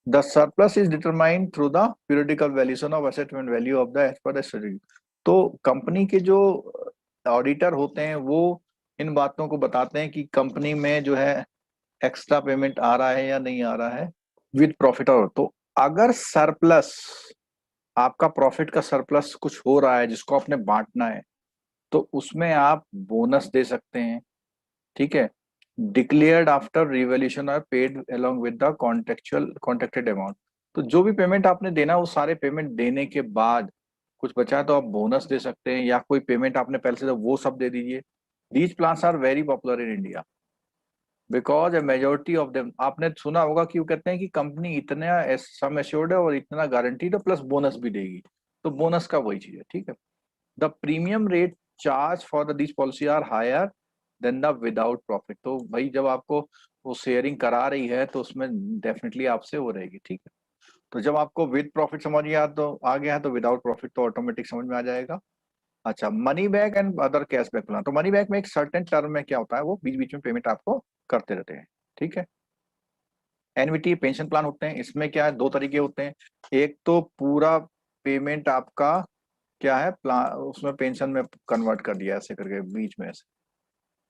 The surplus is determined through the periodical valuation of asset and value of the as per the strategy. तो company के जो auditor होते हैं वो इन बातों को बताते हैं कि कंपनी में जो है एक्स्ट्रा पेमेंट आ रहा है या नहीं आ रहा है विद प्रॉफिट। और तो अगर सरप्लस, आपका प्रॉफिट का सरप्लस कुछ हो रहा है जिसको आपने बांटना है, तो उसमें आप बोनस दे सकते हैं, ठीक है। डिक्लेयर्ड आफ्टर रिवॉल्यूशन और paid along with the contracted amount. तो जो भी पेमेंट आपने देना वो सारे पेमेंट देने के बाद कुछ बचा है तो आप बोनस दे सकते हैं, या कोई पेमेंट आपने पहले से वो सब दे दीजिए। These plans are very popular in India because a majority of them, आपने सुना होगा कि वो कहते हैं कि कंपनी इतना सम एश्योर्ड है और इतना गारंटीड है प्लस बोनस भी देगी, तो बोनस का वही चीज है, ठीक है। The premium rate charge for the this policy are higher than the without profit. तो भाई जब आपको वो शेयरिंग करा रही है तो उसमें डेफिनेटली आपसे वो रहेगी, ठीक है। तो जब आपको विद प्रॉफिट समझ आ गया है तो विदाउट प्रॉफिट तो ऑटोमेटिक समझ में आ जाएगा। अच्छा, money back and other cashback plan. तो मनी बैक में एक सर्टेन टर्म में क्या होता है, वो बीच बीच में पेमेंट आपको करते रहते हैं, ठीक है। एनवीटी पेंशन प्लान होते हैं, इसमें क्या है, दो तरीके होते हैं। एक तो पूरा पेमेंट आपका क्या है, प्लान उसमें पेंशन में कन्वर्ट कर दिया ऐसे करके बीच में से,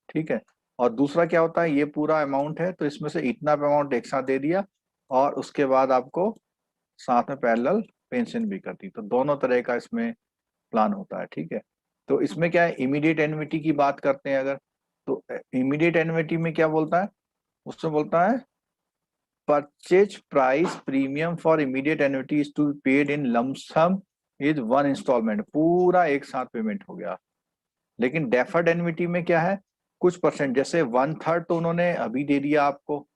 ठीक है। और दूसरा क्या होता है, ये पूरा अमाउंट है तो इसमें से इतना अमाउंट एक साथ दे दिया और उसके बाद आपको साथ में पैरेलल पेंशन भी कर दी। तो दोनों तरह का इसमें प्लान होता है, ठीक है। तो इसमें क्या है, इमीडिएट एन्युटी की बात करते हैं अगर, तो इमीडिएट एन्युटी में क्या बोलता है, उसमें बोलता है purchase price premium for immediate annuity is to be paid in lump sum is one instalment, पूरा एक साथ पेमेंट हो गया। लेकिन डेफर्ड एन्युटी में क्या है, कुछ परसेंट, जैसे 1/3 तो उन्होंने अभी दे दिया आपको,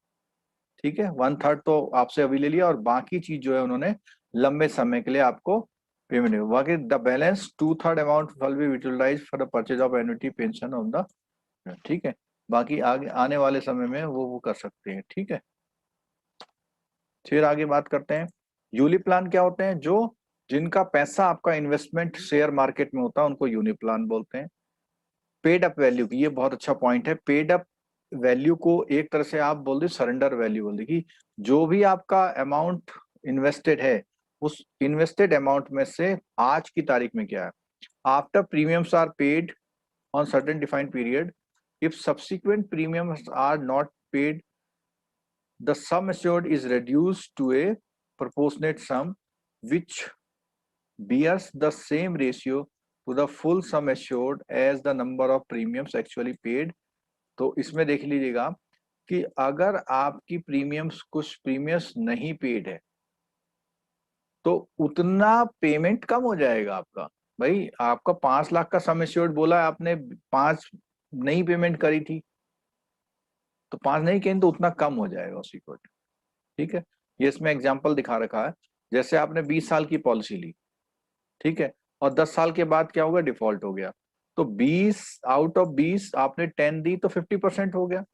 ठीक है, 1/3 तो आपसे अभी ले लिया और बाकी चीज जो है उन्होंने लंबे समय के लिए आपको पेमेंट, बाकी the balance 2/3 amount will be utilised for the purchase of annuity pension on the, ठीक है। बाकी आगे आने वाले समय में वो कर सकते हैं, ठीक है। फिर आगे बात करते हैं, यूलिप प्लान क्या होते हैं, जो जिनका पैसा आपका इन्वेस्टमेंट शेयर मार्केट में होता है उनको यूनिट प्लान बोलते हैं। पेड अप वैल्यू की, ये बहुत अच्छा पॉइंट है, पेड अप वैल्यू को एक तरह से आप बोल दे सरेंडर वैल्यू बोल दे, कि जो भी आपका अमाउंट इन्वेस्टेड है उस इन्वेस्टेड अमाउंट में से आज की तारीख में क्या है, after premiums are paid on certain defined period, if subsequent premiums are not paid, the sum assured is reduced to a proportionate sum which bears the same ratio to the full sum assured as the number of premiums actually paid। तो इसमें देख लीजिएगा कि अगर आपकी premiums कुछ premiums नहीं paid है तो उतना पेमेंट कम हो जाएगा आपका। भाई आपका 5 लाख का सम एश्योर्ड बोला है आपने, 5 नहीं पेमेंट करी थी तो 5 नहीं कहीं तो उतना कम हो जाएगा उसी को, ठीक है। ये इसमें एग्जाम्पल दिखा रखा है, जैसे आपने 20 साल की पॉलिसी ली, ठीक है, और 10 साल के बाद क्या होगा, डिफॉल्ट हो गया, तो 20 आउट ऑफ 20 आपने 10 दी तो 50% हो गया।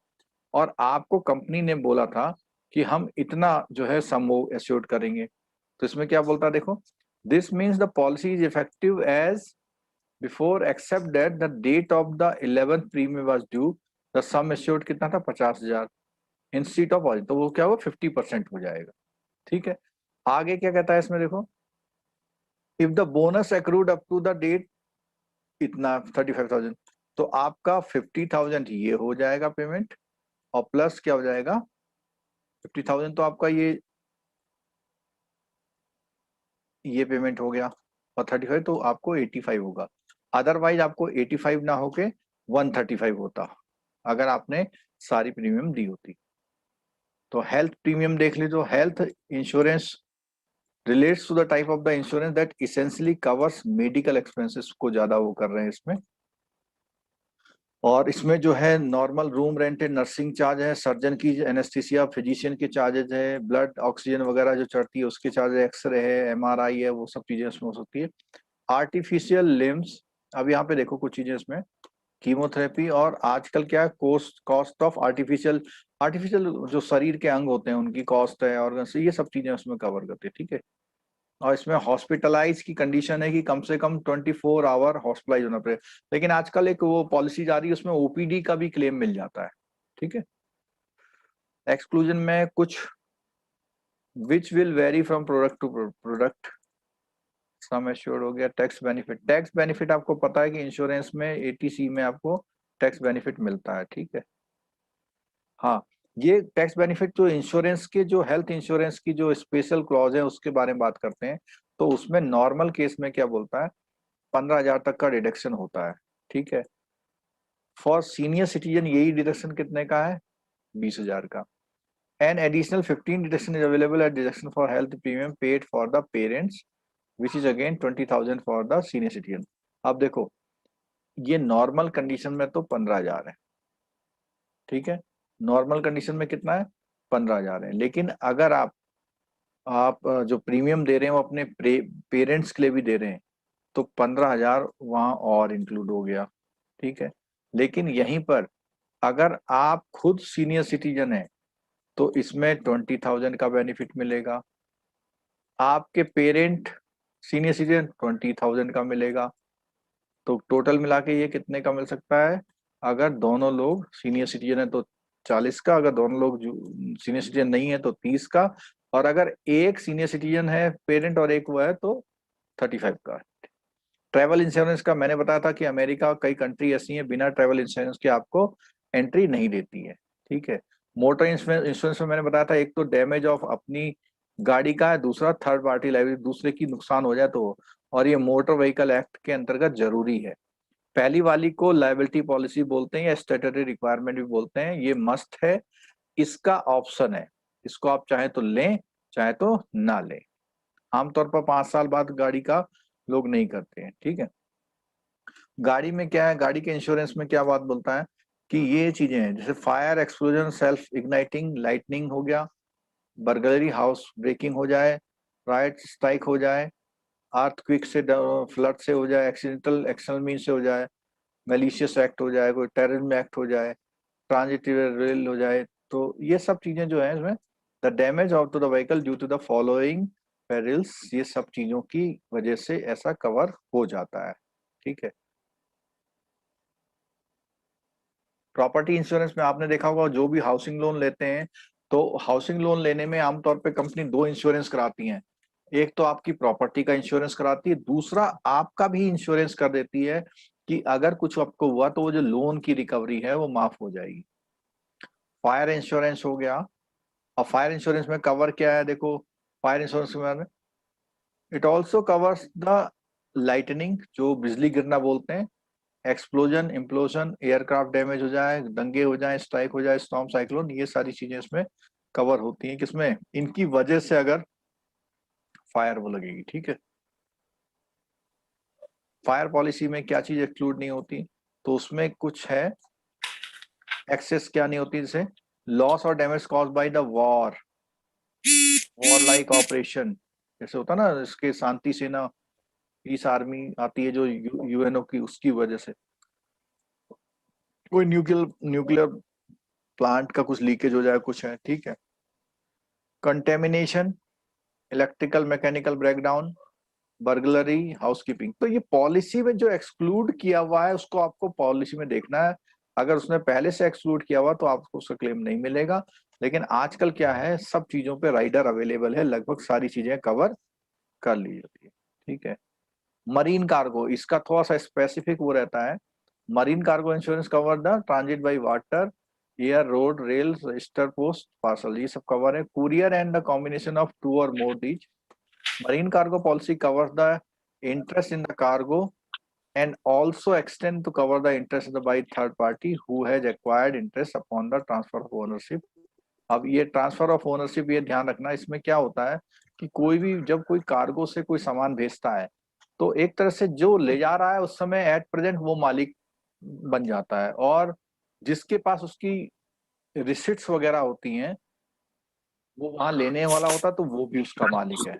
और आपको कंपनी ने बोला था कि हम इतना जो है सम एश्योर्ड करेंगे, तो इसमें क्या बोलता है देखो, this means the policy is effective as before except that the date of the 11th premium was due, the sum assured कितना था, 50,000 इंस्टीट ऑफ, तो वो क्या होगा 50% हो जाएगा, ठीक है। आगे क्या कहता है इसमें देखो, if the bonus accrued up to the date इतना 35,000, तो आपका 50,000 ये हो जाएगा पेमेंट, और प्लस क्या हो जाएगा 50,000 तो आपका ये पेमेंट हो गया, और 35 तो आपको 85 होगा। अदरवाइज आपको 85 ना होके 135 होता अगर आपने सारी प्रीमियम दी होती। तो हेल्थ प्रीमियम देख लीजिए, तो health insurance relates to the type of the insurance that essentially covers medical expenses को ज्यादा वो कर रहे हैं इसमें। और इसमें जो है नॉर्मल रूम रेंट है, नर्सिंग चार्ज है, सर्जन की एनेस्थीसिया फिजिशियन के चार्जेज है, ब्लड ऑक्सीजन वगैरह जो चढ़ती है उसके चार्ज, एक्सरे है, एमआरआई है, वो सब चीजें इसमें हो सकती है। आर्टिफिशियल लिम्स, अब यहाँ पे देखो कुछ चीजें इसमें, कीमोथेरेपी, और आजकल क्या है, कॉस्ट ऑफ आर्टिफिशियल आर्टिफिशियल जो शरीर के अंग होते हैं उनकी कॉस्ट है, और ये सब चीजें उसमें कवर करती है, ठीक है। और इसमें हॉस्पिटलाइज की कंडीशन है कि कम से कम 24 आवर हॉस्पिटलाइज होना पड़े, लेकिन आजकल एक वो पॉलिसी जा रही है उसमें ओपीडी का भी क्लेम मिल जाता है, ठीक है। एक्सक्लूजन में कुछ which will vary from product to product, sum assured हो गया। टैक्स बेनिफिट आपको पता है कि इंश्योरेंस में एटीसी में आपको टैक्स बेनिफिट मिलता है, ठीक है। हाँ, ये टैक्स बेनिफिट जो इंश्योरेंस के, जो हेल्थ इंश्योरेंस की जो स्पेशल क्लॉज है उसके बारे में बात करते हैं, तो उसमें नॉर्मल केस में क्या बोलता है, 15,000 तक का डिडक्शन होता है, ठीक है। फॉर सीनियर सिटीजन यही डिडक्शन कितने का है, 20,000 का। An additional 15 deduction is available at deduction for health premium paid for the parents which is again 20,000 for the senior citizen. अब देखो, ये नॉर्मल कंडीशन में तो 15,000 है, ठीक है, नॉर्मल कंडीशन में कितना है, 15,000 है। लेकिन अगर आप जो प्रीमियम दे रहे हैं वो अपने पेरेंट्स के लिए भी दे रहे हैं तो 15,000 वहां और इंक्लूड हो गया, ठीक है। लेकिन यहीं पर अगर आप खुद सीनियर सिटीजन है तो इसमें 20,000 का बेनिफिट मिलेगा, आपके पेरेंट सीनियर सिटीजन 20,000 का मिलेगा। तो टोटल मिला के ये कितने का मिल सकता है? अगर दोनों लोग सीनियर सिटीजन है तो 40 का, अगर दोनों लोग सीनियर सिटीजन नहीं है तो 30 का, और अगर एक सीनियर सिटीजन है पेरेंट और एक वो है तो 35 का। ट्रैवल इंश्योरेंस का मैंने बताया था कि अमेरिका, कई कंट्री ऐसी हैं बिना ट्रैवल इंश्योरेंस के आपको एंट्री नहीं देती है। ठीक है। मोटर इंश्योरेंस में मैंने बताया था, एक तो डैमेज ऑफ अपनी गाड़ी का है, दूसरा थर्ड पार्टी लाइबिलिटी, दूसरे की नुकसान हो जाए तो, और ये मोटर व्हीकल एक्ट के अंतर्गत जरूरी है। पहली वाली को लायबिलिटी पॉलिसी बोलते हैं या स्टैट्यूटरी रिक्वायरमेंट भी बोलते हैं, ये मस्ट है, इसका ऑप्शन है, इसको आप चाहे तो लें चाहे तो ना लें। आमतौर पर 5 साल बाद गाड़ी का लोग नहीं करते हैं। ठीक है। गाड़ी में क्या है, गाड़ी के इंश्योरेंस में क्या बात बोलता है कि ये चीजें हैं, जैसे fire, explosion, self igniting, lightning हो गया, बर्गलरी, हाउस ब्रेकिंग हो जाए, राइट स्ट्राइक हो जाए, अर्थक्विक से, फ्लड से हो जाए, एक्सीडेंटल एक्सटर्नल मीन से हो जाए, मेलिशियस एक्ट हो जाए, कोई टेररिज्म एक्ट हो जाए, ट्रांजिटिव रेल हो जाए, तो ये सब चीजें जो है इसमें, the damage of the vehicle due to the following perils, ये सब चीजों की वजह से ऐसा कवर हो जाता है। ठीक है। प्रॉपर्टी इंश्योरेंस में आपने देखा होगा, जो भी हाउसिंग लोन लेते हैं तो हाउसिंग लोन लेने में आमतौर पे कंपनी दो इंश्योरेंस कराती हैं। एक तो आपकी प्रॉपर्टी का इंश्योरेंस कराती है, दूसरा आपका भी इंश्योरेंस कर देती है कि अगर कुछ आपको हुआ तो वो जो लोन की रिकवरी है वो माफ हो जाएगी। फायर इंश्योरेंस हो गया। और फायर इंश्योरेंस में कवर क्या है, देखो, फायर इंश्योरेंस में it also covers the lightning, जो बिजली गिरना बोलते हैं, एक्सप्लोजन, इम्प्लोजन, एयरक्राफ्ट डैमेज हो जाए, दंगे हो जाए, स्ट्राइक हो जाए, स्टॉर्म, साइक्लोन, ये सारी चीजें इसमें कवर होती हैं। किसमें? इनकी वजह से अगर फायर वो लगेगी। ठीक है। फायर पॉलिसी में क्या चीज एक्सक्लूड नहीं होती, तो उसमें कुछ है, एक्सेस क्या नहीं होती, जैसे लॉस और damage cause by the war, war like operation, जैसे होता ना इसके शांति सेना, पीस आर्मी आती है जो यूएनओ की, उसकी वजह से कोई न्यूक्लियर प्लांट का कुछ लीकेज हो जाए, कुछ है। ठीक है। Contamination, electrical mechanical breakdown, burglary, housekeeping, तो ये पॉलिसी में जो एक्सक्लूड किया हुआ है उसको आपको पॉलिसी में देखना है। अगर उसने पहले से एक्सक्लूड किया हुआ तो आपको उसका क्लेम नहीं मिलेगा। लेकिन आजकल क्या है, सब चीजों पे राइडर अवेलेबल है, लगभग सारी चीजें कवर कर ली जाती है। ठीक है। मरीन कार्गो, इसका थोड़ा सा स्पेसिफिक वो रहता है। Marine cargo insurance cover the transit by water, air, road, rail, register post, parcel, ये सब कवर है। Courier and the combination of two और more these. Marine cargo policy covers the interest in the cargo and also extend to cover the interest by third party who has acquired interest upon the transfer of ownership। अब ये transfer of ownership, ये ध्यान रखना, इसमें क्या होता है कि कोई भी जब कोई कार्गो से कोई सामान भेजता है तो एक तरह से जो ले जा रहा है उस समय एट प्रेजेंट वो मालिक बन जाता है, और जिसके पास उसकी रिसिट्स वगैरह होती हैं वो वहां लेने वाला होता, तो वो भी उसका मालिक है।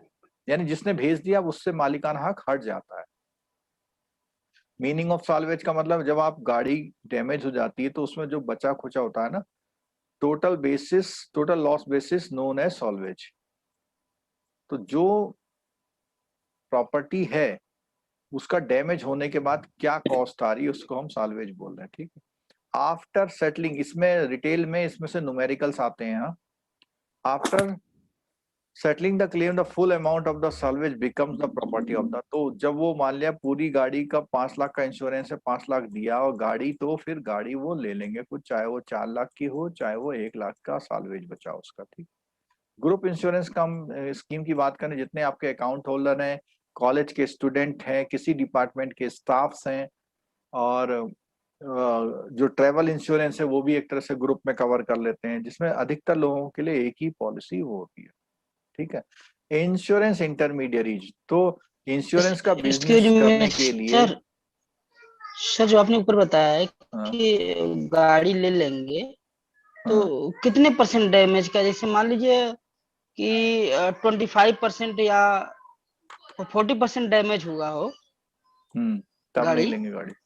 यानी जिसने भेज दिया उससे मालिकाना हक हट जाता है। मीनिंग ऑफ साल्वेज का मतलब, जब आप गाड़ी डैमेज हो जाती है तो उसमें जो बचा खुचा होता है ना, total loss basis known as salvage. तो जो प्रॉपर्टी है उसका डैमेज होने के बाद क्या कॉस्ट आ रही है उसको हम साल्वेज बोल रहे हैं। ठीक है। आफ्टर सेटलिंग, इसमें रिटेल में इसमें से न्यूमेरिकल्स आते हैं। After settling the claim the full amount of the salvage becomes the property of the, तो जब वो मान लिया पूरी गाड़ी का 5 लाख का इंश्योरेंस है, 5 लाख दिया और गाड़ी, तो फिर गाड़ी वो ले लेंगे कुछ, चाहे वो 4 लाख की हो चाहे वो 1 लाख का साल्वेज बचा उसका। ठीक। ग्रुप इंश्योरेंस का हम स्कीम की बात करें, जितने आपके अकाउंट होल्डर हैं, कॉलेज के स्टूडेंट हैं, किसी डिपार्टमेंट के स्टाफ्स हैं, और जो ट्रेवल इंश्योरेंस है वो भी एक तरह से ग्रुप में कवर कर लेते हैं, जिसमें अधिकतर लोगों के लिए एक ही पॉलिसी वो होती है। ठीक है। इंश्योरेंस इंटरमीडियरीज, तो इंश्योरेंस का एक्सक्यूज बिजनेस मी करने के लिए। सर जो आपने ऊपर बताया है हाँ, कि गाड़ी ले लेंगे तो हाँ, कितने परसेंट डैमेज का, जैसे मान लीजिए कि 25% या 40% डैमेज हुआ हो तब नहीं गाड़ी, लेंगे गाड़ी। तो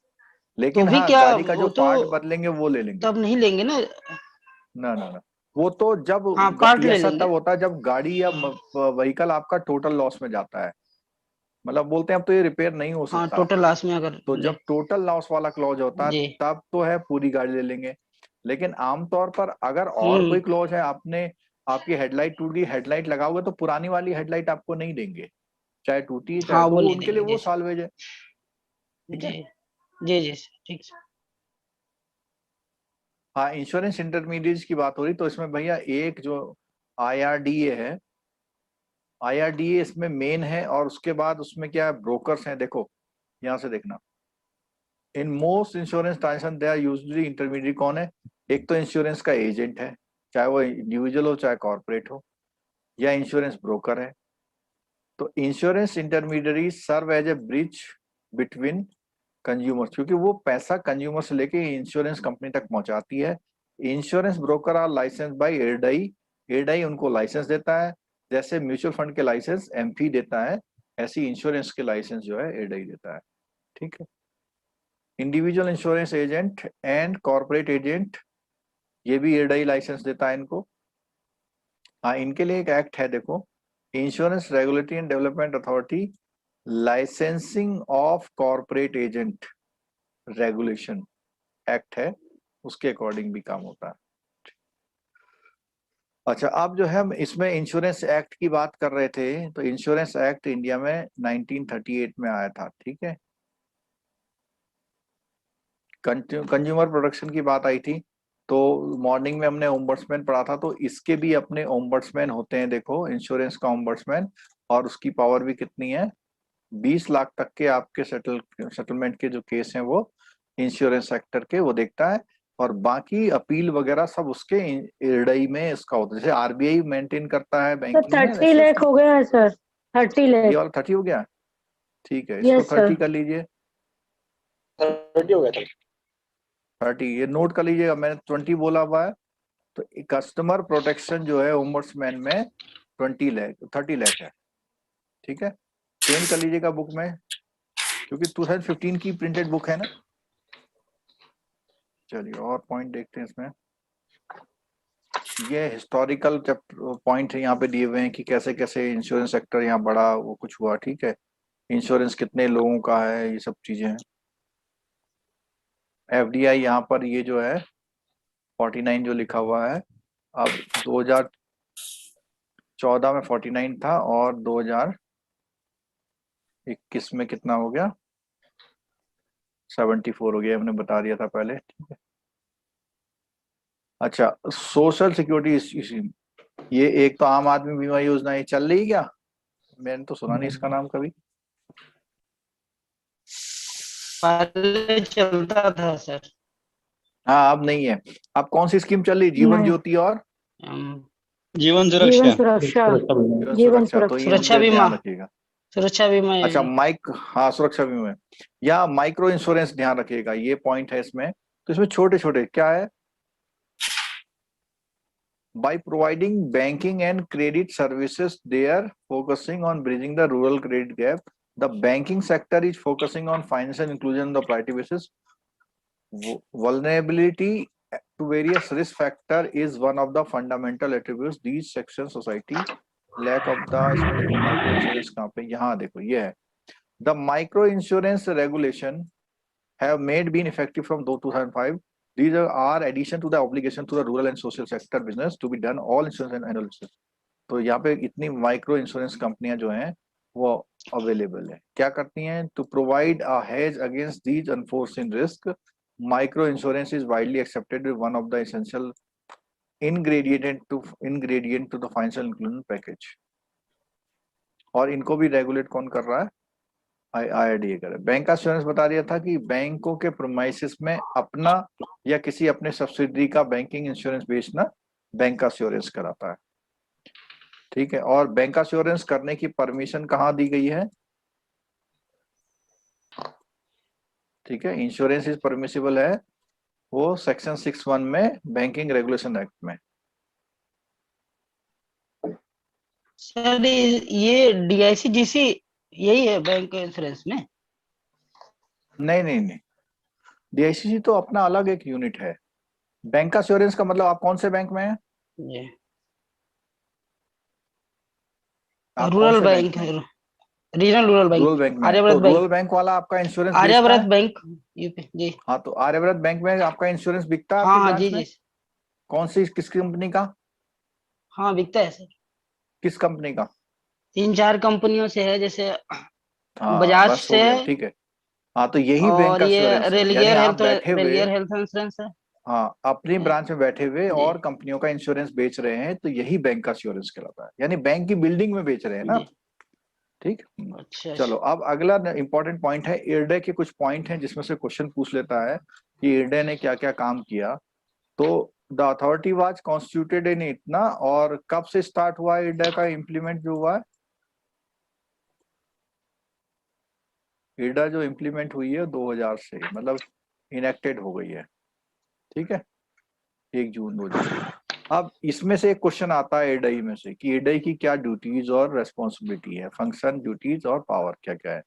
लेकिन भी हाँ, क्या गाड़ी का जो वो तो पार्ट बदलेंगे वो ले लेंगे। तब नहीं लेंगे ना? ना, ना, ना। वो तो जब हाँ पार्ट ये ले ऐसा लेंगे। तब होता है जब गाड़ी या व्हीकल आपका टोटल लॉस में जाता है, मतलब बोलते हैं अब तो ये रिपेयर नहीं हो हाँ सकता। टोटल लॉस में अगर तो ले। जब टोटल लॉस वाला क्लॉज होता है जी। तब तो है पूरी गाड़ी ले लेंगे। लेकिन आमतौर पर अगर और हम्म। कोई क्लॉज है, आपने आपकी हेडलाइट टूट गई, हेडलाइट लगाओगे तो पुरानी वाली हेडलाइट आपको नहीं देंगे, चाहे टूटी है चाहे, हाँ तो वो वो नहीं उनके लिए देंगे वो जी। साल्वेज है। ठीक जी। है। जी जी सर, ठीक सर। हाँ, इंश्योरेंस इंटरमीडिएट की बात हो रही तो इसमें भैया एक जो IRDA है, IRDA इसमें मेन है, और उसके बाद उसमें क्या है, ब्रोकर्स हैं। देखो यहाँ से देखना, in most insurance transaction they are usually intermediate कौन है, एक तो इंश्योरेंस का एजेंट है, चाहे वो इंडिविजुअल हो चाहे कॉर्पोरेट हो, या इंश्योरेंस ब्रोकर है। तो insurance intermediary serve as a bridge between consumers, क्योंकि वो पैसा कंज्यूमर से लेके इंश्योरेंस कंपनी तक पहुंचाती है। Insurance broker are license by IRDAI, IRDAI उनको लाइसेंस देता है, जैसे म्यूचुअल फंड के लाइसेंस एमफी देता है, ऐसी इंश्योरेंस के लाइसेंस जो है एरडाई देता है। ठीक है। Individual insurance agent and corporate agent, ये भी एरडाई लाइसेंस देता है इनको। हाँ, इनके लिए एक एक्ट है, देखो, insurance regulatory and development authority licensing of corporate agent regulation act है, उसके अकॉर्डिंग भी काम होता है। अच्छा, अब जो है हम इसमें इंश्योरेंस एक्ट की बात कर रहे थे, तो इंश्योरेंस एक्ट इंडिया में 1938 में आया था। ठीक है। कंज्यूमर प्रोटेक्शन की बात आई थी, तो मॉर्निंग में हमने ओम्बड्समैन पढ़ा था, तो इसके भी अपने ओम्बड्समैन होते हैं। देखो, इंश्योरेंस का ओम्बड्समैन, और उसकी पावर भी कितनी है, 20 लाख तक के आपके सेटलमेंट के जो केस हैं वो इंश्योरेंस सेक्टर के वो देखता है, और बाकी अपील वगैरह सब उसके इरडई में इसका होता है। जैसे आरबीआई मेंटेन करता है सर बैंकिंग में, 30 वैसे लाख उसमें हो गया है सर, 30 ये लाख। वाला 30 हो गया। ठीक है, इसको यस 30 सर। कर लीजिए, 30 हो गया था। 30 ये नोट कर लीजिएगा, मैंने 20 बोला हुआ है। तो कस्टमर प्रोटेक्शन जो है ओम्बड्समैन में 20 लाख 30 लाख है। ठीक है, चेंज कर लीजिएगा बुक में, क्योंकि 2015 की प्रिंटेड बुक है ना। चलिए और पॉइंट देखते हैं इसमें। ये हिस्टोरिकल पॉइंट यहाँ पे दिए हुए हैं कि कैसे कैसे इंश्योरेंस सेक्टर यहाँ बड़ा वो कुछ हुआ। ठीक है, इंश्योरेंस कितने लोगों का है, ये सब चीजें हैं। एफडीआई यहाँ पर ये जो है 49 जो लिखा हुआ है, अब 2014 में 49 था, और 2021 में कितना हो गया, 74 हो गया, हमने बता दिया था पहले। ठीक है। अच्छा, सोशल सिक्योरिटी, ये एक तो आम आदमी बीमा योजना, ये चल रही है क्या, मैंने तो सुना नहीं इसका नाम कभी। पहले चलता था सर। हाँ, अब नहीं है। अब कौन सी स्कीम चल रही, जीवन नहीं। ज्योति और अम, जीवन जीवन सुरक्षा। सुरक्षा। जीवन जीवन सुरक्षा, तो ये सुरक्षा। सुरक्षा मुद्दे बीमा, ध्यान रखिएगा। सुरक्षा बीमा अच्छा, योजना। हाँ, सुरक्षा बीमा में, या माइक्रो इंश्योरेंस ध्यान रखिएगा, ये पॉइंट है इसमें। तो इसमें छोटे छोटे क्या है, by providing banking and credit services, they are focusing on bridging the rural credit gap. The banking sector is focusing on financial inclusion on the priority basis. Vulnerability to various risk factor is one of the fundamental attributes these section society lack of the, इसमें देखो micro insurance कहाँ पे, यहाँ देखो ये है, the micro insurance regulation have made been effective from 2005. These are addition to the obligation to the rural and social sector business to be done all insurance and analysis. तो यहाँ पे इतनी माइक्रो इंश्योरेंस कंपनियां जो हैं वो available है, क्या करती हैं, to provide a hedge against these unforeseen risk. Micro insurance is widely accepted one of the essential ingredient to the financial inclusion package। और इनको भी रेगुलेट कौन कर रहा है, IRDA करे। बैंक का इंश्योरेंस बता दिया था कि बैंकों के प्रोमाइसिस में अपना या किसी अपने सब्सिडरी का बैंकिंग इंश्योरेंस बेचना बैंक का इंश्योरेंस कराता है। ठीक है, और बैंक का इंश्योरेंस करने की परमिशन कहाँ दी गई है, ठीक है, इंश्योरेंस इज परमिसिबल है वो सेक्शन 61 में बैंकिंग रेगुलेशन एक्ट में। सर ये DICGC यही है बैंक इंश्योरेंस में। नहीं नहीं नहीं, DICC तो अपना अलग एक यूनिट है। बैंक का इंश्योरेंस का मतलब आप कौन से बैंक में है, जी आप कौन रूरल से बैंक में? Regional rural rural bank, bank में। तो आर्यव्रत बैंक, रूरल बैंक वाला आपका इंश्योरेंस बेचता आर्यव्रत है? बैंक यूपी जी। हाँ, तो आर्यव्रत बैंक में आपका इंश्योरेंस बिकता है हाँ आपकी हाँ ब्रांच जी में? जी। कौन सी, किस कंपनी का? हाँ बिकता है सर। किस कंपनी का? 3-4 कंपनियों से है, जैसे हाँ बजाज बस हो से गया, है, ठीक है। हाँ, तो यही बैंक और ये एश्योरेंस है, यानी आप बैठे हुए, रेलियर हेल्थ इंश्योरेंस है। हाँ, अपनी ब्रांच में बैठे हुए जी और कंपनियों का इंश्योरेंस बेच रहे हैं, तो यही बैंक का इंश्योरेंस कहलाता है, यानी बैंक की बिल्डिंग में बेच रहे हैं ना जी। आप। ठीक। अच्छा चलो, अच्छा। अब अगला इंपॉर्टेंट पॉइंट है, इरडे के कुछ पॉइंट हैं जिसमें से क्वेश्चन पूछ लेता है कि इरडे ने क्या क्या काम किया। तो द अथॉरिटी वाज कॉन्स्टिट्यूटेड इन इतना, और कब से स्टार्ट हुआ इरडे का इम्प्लीमेंट जो हुआ है? इरडा जो इम्प्लीमेंट हुई है 2000 से, मतलब इनेक्टेड हो गई है, ठीक है, 1 जून 2000। अब इसमें से एक क्वेश्चन आता है एडई में से कि एडई की क्या ड्यूटीज और रेस्पॉन्सिबिलिटी है, फंक्शन, ड्यूटीज और पावर क्या क्या है।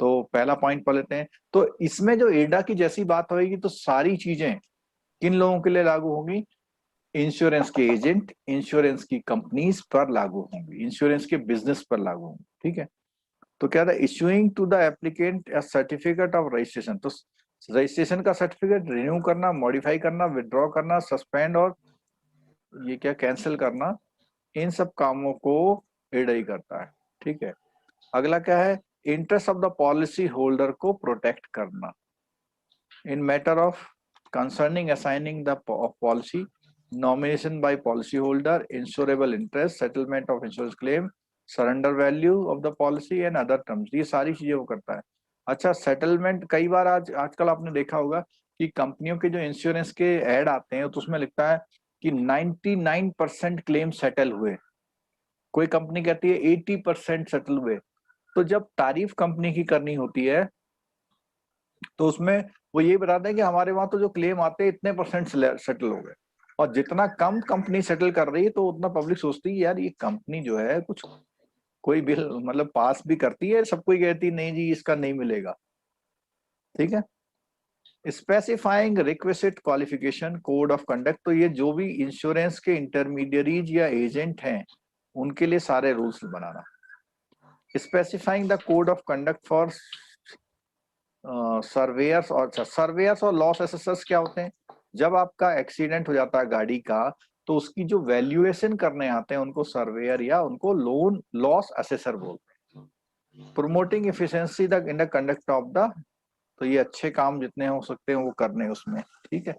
तो पहला पॉइंट पढ़ लेते हैं। तो इसमें जो एडा की जैसी बात होगी तो सारी चीजें किन लोगों के लिए लागू होंगी? इंश्योरेंस के एजेंट, इंश्योरेंस की कंपनीज पर लागू होंगी, इंश्योरेंस के बिजनेस पर लागू होंगी, ठीक है। तो क्या था, issuing to the applicant a certificate of registration. तो रजिस्ट्रेशन का सर्टिफिकेट रिन्यू करना, मॉडिफाई करना, विड्रॉ करना, सस्पेंड और ये क्या कैंसिल करना, इन सब कामों को एडई करता है, ठीक है। अगला क्या है, interest of the policy holder को प्रोटेक्ट करना in matter of concerning assigning the policy, nomination by policy holder, insurable interest, settlement of insurance claim, surrender value of the policy and other terms, ये सारी चीजें वो करता है। अच्छा, settlement, कई बार आजकल आपने देखा होगा कि कंपनियों के जो इंश्योरेंस के ऐड आते हैं तो उसमें लिखता है कि 99% क्लेम सेटल हुए, कोई कंपनी कहती है 80% सेटल हुए। तो जब तारीफ कंपनी की करनी होती है तो उसमें वो ये बताते हैं कि हमारे वहां तो जो क्लेम आते हैं इतने परसेंट सेटल हो गए, और जितना कम कंपनी सेटल कर रही है तो उतना पब्लिक सोचती है यार ये कंपनी जो है कुछ, कोई बिल मतलब पास भी करती है, सब कोई कहती है नहीं जी इसका नहीं मिलेगा, ठीक है। Specifying request qualification code of conduct, तो ये जो भी इंश्योरेंस के इंटरमीडियरीज या एजेंट हैं उनके लिए सारे rules banana. Specifying the code of conduct for surveyor's, और सर्वेयर्स और लॉस असेसर्स क्या होते हैं? जब आपका एक्सीडेंट हो जाता है गाड़ी का तो उसकी जो वैल्यूएशन करने आते हैं उनको सर्वेयर या उनको लोन लॉस असेसर बोलते हैं। Promoting efficiency the in the conduct of the, तो ये अच्छे काम जितने हो सकते हैं वो करने उसमें, ठीक है।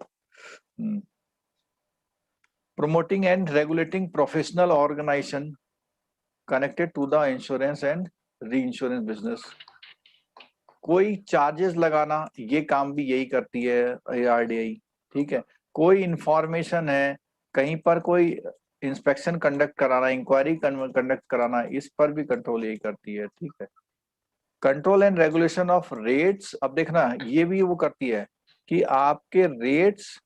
Promoting and regulating professional organisation connected to the insurance and reinsurance business. कोई चार्जेस लगाना, ये काम भी यही करती है आरडीआई, ठीक है। कोई इंफॉर्मेशन है, कहीं पर कोई इंस्पेक्शन कंडक्ट कराना, इंक्वायरी कंडक्ट कराना, इस पर भी कंट्रोल यही करती है, ठीक है। Control and regulation of rates, अब देखना ये भी वो करती है कि आपके rates,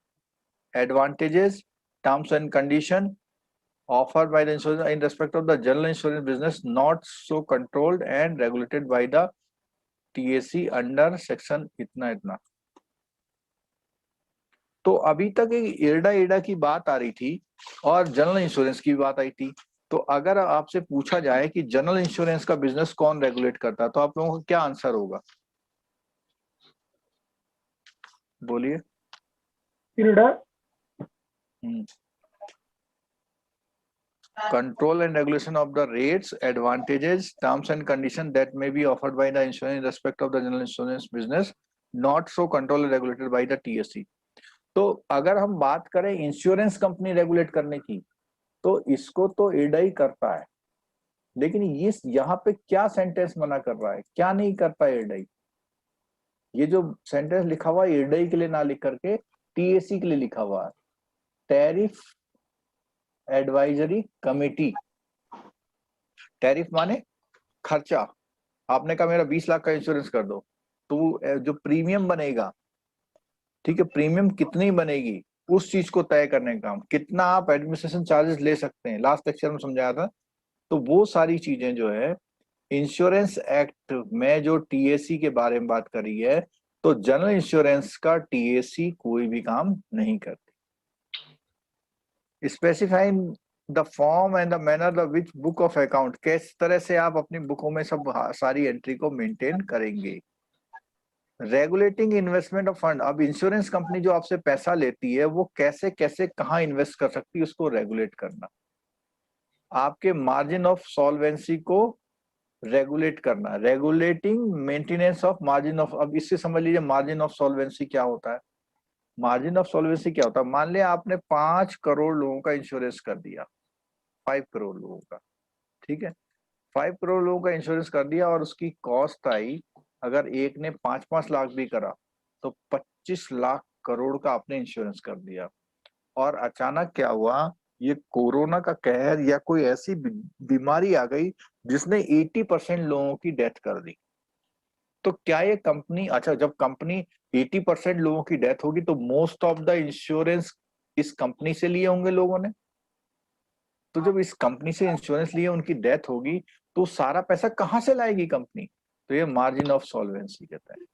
advantages, terms and condition offered by the insurance in respect of the general insurance business not so controlled and regulated by the TAC under section इतना इतना। तो अभी तक इरडा इरडा की बात आ रही थी और जनरल इंश्योरेंस की बात आई थी। तो अगर आपसे पूछा जाए कि जनरल इंश्योरेंस का बिजनेस कौन रेगुलेट करता है तो आप लोगों का क्या आंसर होगा? बोलिए। IRDA. Control and regulation of the rates, advantages, terms and conditions that may be offered by the insurance in respect of the general insurance business, not so controlled and regulated by the TSC। तो अगर हम बात करें insurance company regulate करने की तो इसको तो इरडा करता है, लेकिन ये यहाँ पे क्या सेंटेंस मना कर रहा है, क्या नहीं करता इरडा? ये जो सेंटेंस लिखा हुआ है इरडा के लिए ना लिख करके TAC के लिए लिखा हुआ है, टैरिफ एडवाइजरी कमेटी। टैरिफ माने खर्चा, आपने कहा मेरा 20 लाख का इंश्योरेंस कर दो, तो जो प्रीमियम बनेगा, ठीक है, प्रीमियम कितनी बनेगी उस चीज को तय करने का काम, कितना आप एडमिनिस्ट्रेशन चार्जेस ले सकते हैं, लास्ट लेक्चर में समझाया था। तो वो सारी चीजें जो है इंश्योरेंस एक्ट में जो TAC के बारे में बात करी है, तो जनरल इंश्योरेंस का TAC कोई भी काम नहीं करती। Specifying the form and the manner the which book of account, किस तरह से आप अपनी बुकों में सब सारी एंट्री को मेंटेन करेंगे। रेगुलेटिंग इन्वेस्टमेंट ऑफ फंड, अब इंश्योरेंस कंपनी जो आपसे पैसा लेती है वो कैसे कैसे कहाँ इन्वेस्ट कर सकती है उसको रेगुलेट करना। आपके मार्जिन ऑफ सॉल्वेंसी को रेगुलेट करना, regulating maintenance of margin of, अब इससे समझ लीजिए मार्जिन ऑफ सॉल्वेंसी क्या होता है। मार्जिन ऑफ सॉल्वेंसी क्या होता है, मान लिया आपने 5 करोड़ लोगों का इंश्योरेंस कर दिया, 5 करोड़ लोगों का, ठीक है, 5 करोड़ लोगों का इंश्योरेंस कर दिया और उसकी कॉस्ट आई, अगर एक ने 5-5 लाख भी करा तो 25 लाख करोड़ का आपने इंश्योरेंस कर दिया। और अचानक क्या हुआ, ये कोरोना का कहर या कोई ऐसी बीमारी आ गई जिसने 80% लोगों की डेथ कर दी, तो क्या ये कंपनी, अच्छा जब कंपनी 80% लोगों की डेथ होगी तो मोस्ट ऑफ द इंश्योरेंस इस कंपनी से लिए होंगे लोगों ने, तो जब इस कंपनी से इंश्योरेंस लिए उनकी डेथ होगी तो सारा पैसा कहां से लाएगी कंपनी, तो ये मार्जिन ऑफ सॉल्वेंसी कहता है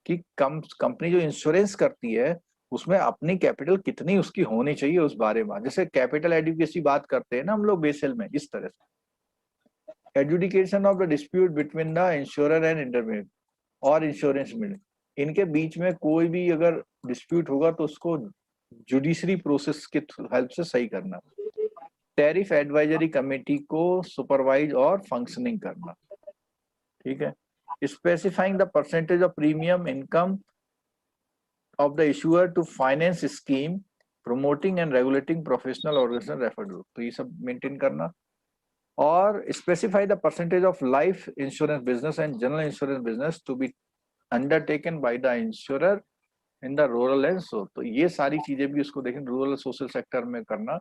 कि कंपनी जो इंश्योरेंस करती है उसमें अपनी कैपिटल कितनी उसकी होनी चाहिए उस बारे में, जैसे कैपिटल एडिक्वेसी बात करते हैं ना हम लोग बेसल में, इस तरह से। Adjudication of the dispute between the insurer and intermediate और इंश्योरेंस मिल, इनके बीच में कोई भी अगर डिस्प्यूट होगा तो उसको जुडिशरी प्रोसेस के हेल्प से सही करना। टैरिफ एडवाइजरी कमेटी को सुपरवाइज और फंक्शनिंग करना, ठीक है। Specifying the percentage of premium income of the issuer to finance scheme promoting and regulating professional organization referred to, तो ये सब मेंटेन करना। और specify the percentage of life insurance business and general insurance business to be undertaken by the insurer in the rural and so, तो ये सारी चीजें भी उसको देखें रूरल सोशल सेक्टर में करना,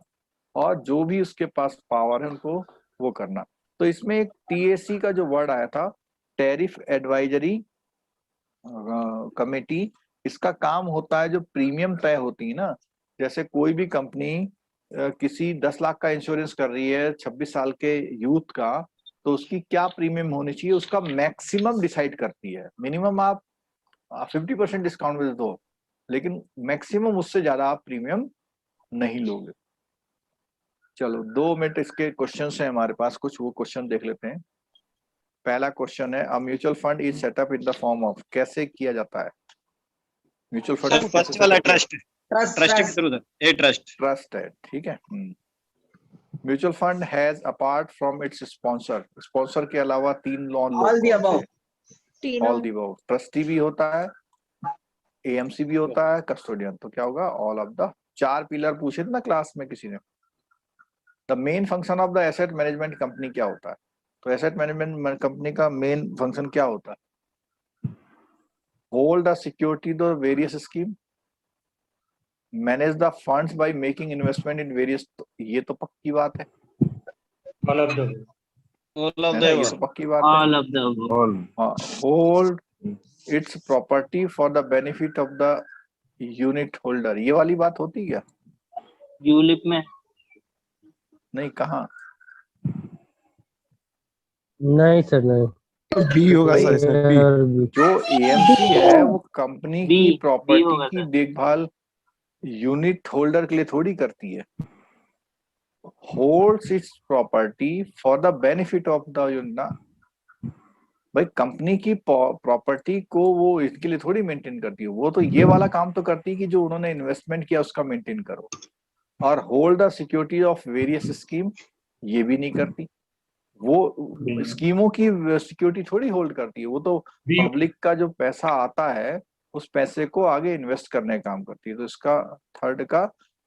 और जो भी उसके पास पावर है उनको वो करना। तो इसमें एक टीएसी का जो वर्ड आया था, टैरिफ एडवाइजरी कमेटी, इसका काम होता है जो प्रीमियम तय होती है ना, जैसे कोई भी कंपनी किसी 10 लाख का इंश्योरेंस कर रही है 26 साल के यूथ का, तो उसकी क्या प्रीमियम होनी चाहिए उसका मैक्सिमम डिसाइड करती है। मिनिमम आप 50% डिस्काउंट दे दो, लेकिन मैक्सिमम उससे ज्यादा आप प्रीमियम नहीं लोगे। चलो 2 मिनट इसके क्वेश्चन है हमारे पास कुछ, वो क्वेश्चन देख लेते हैं। पहला क्वेश्चन है, a mutual fund is setup in the form of, कैसे किया जाता है म्यूचुअल फंड सर फर्स्ट वाला ट्रस्ट के थ्रू था, ए ट्रस्ट ट्रस्ट है, ठीक है। Mutual fund has apart from its sponsor, sponsor के अलावा 3 लोग ऑल द अबव, ट्रस्टी भी होता है, एएमसी भी होता है, कस्टोडियन, तो क्या होगा ऑल ऑफ द 4 पिलर पूछे थे ना क्लास में किसी ने। The main function of the asset management company क्या होता है, तो एसेट मैनेजमेंट कंपनी का मेन फंक्शन क्या होता है, hold the security the various scheme, manage the funds by making investment in various, ये तो पक्की बात है, ऑल ऑफ द ये तो पक्की बात है, all of the hold it's property for the benefit of the unit holder, ये वाली बात होती क्या, यूलिप में नहीं कहाँ, नहीं सर नहीं, बी होगा सर इसमें, बी। जो एएमसी है वो कंपनी बी की बी प्रॉपर्टी होगा की सर। देखभाल यूनिट होल्डर के लिए थोड़ी करती है, holds it's property for the benefit of the unit, भाई कंपनी की प्रॉपर्टी को वो इसके लिए थोड़ी मेंटेन करती है, वो तो ये वाला काम तो करती है कि जो उन्होंने इन्वेस्टमेंट किया उसका मेंटेन करो, और hold the security of various scheme ये भी नहीं करती, वो स्कीमों की सिक्योरिटी थोड़ी होल्ड करती है, वो तो पब्लिक का जो पैसा आता है उस पैसे को आगे इन्वेस्ट करने का काम करती है, तो इसका थर्ड का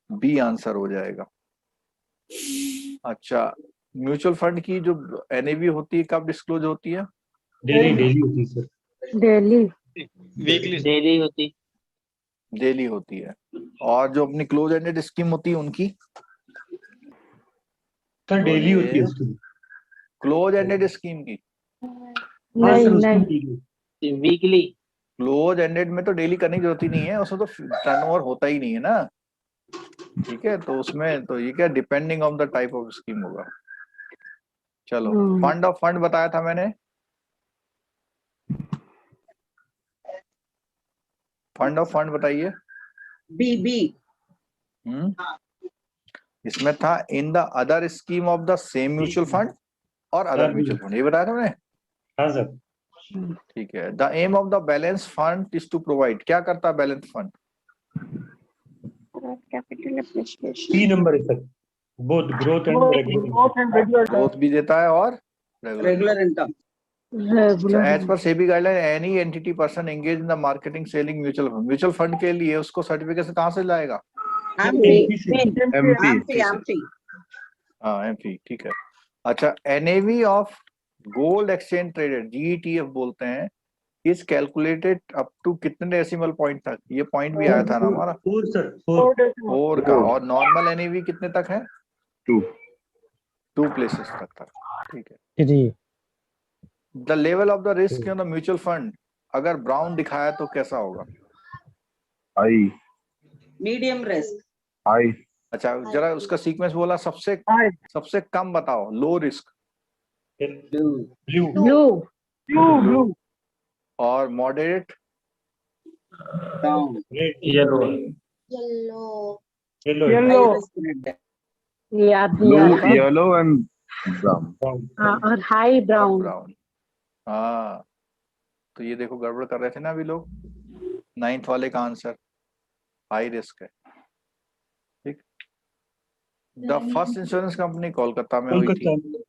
बी आंसर हो जाएगा। अच्छा, म्यूचुअल फंड की जो एनएवी होती है कब डिस्क्लोज होती है, डेली होती है सर, डेली वीकली डेली होती, डेली होती है, और जो अपनी क्लोज एंडेड स्कीम होती है उनकी सर डेली होती है उसकी, क्लोज एंडेड स्कीम की नहीं नहीं वीकली, क्लोज एंडेड में तो डेली करने की जरूरत ही नहीं है, उसमें तो टर्नओवर होता ही नहीं है ना, ठीक है, तो उसमें तो ये क्या depending on the type of scheme होगा। चलो फंड ऑफ फंड बताया था मैंने, फंड ऑफ फंड बताइए। बी बी इसमें था in the other scheme of the same mutual fund और अदर म्यूचुअल फंड, ये बताया था मैंने। हाँ सर। ठीक है। The aim of the balance fund is to provide, क्या करता है balance fund? Capital appreciation. 3 number है sir, both growth and regular. Growth भी देता है और regular income. As per SEBI guideline any entity person engage in the marketing selling mutual fund के लिए उसको सर्टिफिकेट कहाँ से लाएगा? हाँ एमपी, ठीक है। अच्छा, NAV of gold exchange traded, GETF बोलते हैं, इज कैलकुलेटेड अप टू कितने डेसिमल पॉइंट तक? ये पॉइंट भी आया था ना हमारा, 4 सर, 4। 4 का। और नॉर्मल एनएवी कितने तक है? 2 प्लेसेस तक। ठीक है। 3 the level of the risk in the mutual fund, अगर ब्राउन दिखाया तो कैसा होगा? हाई। Medium risk. हाई। अच्छा, जरा उसका सीक्वेंस बोला, सबसे कम बताओ। Low risk, blue. और moderate, down, yellow. Blue, yellow and brown. और हाई ब्राउन। हाँ, तो ये देखो गड़बड़ कर रहे थे ना अभी लोग। 9th वाले का आंसर हाई रिस्क है। ठीक। The first insurance company Kolkata में हुई थी।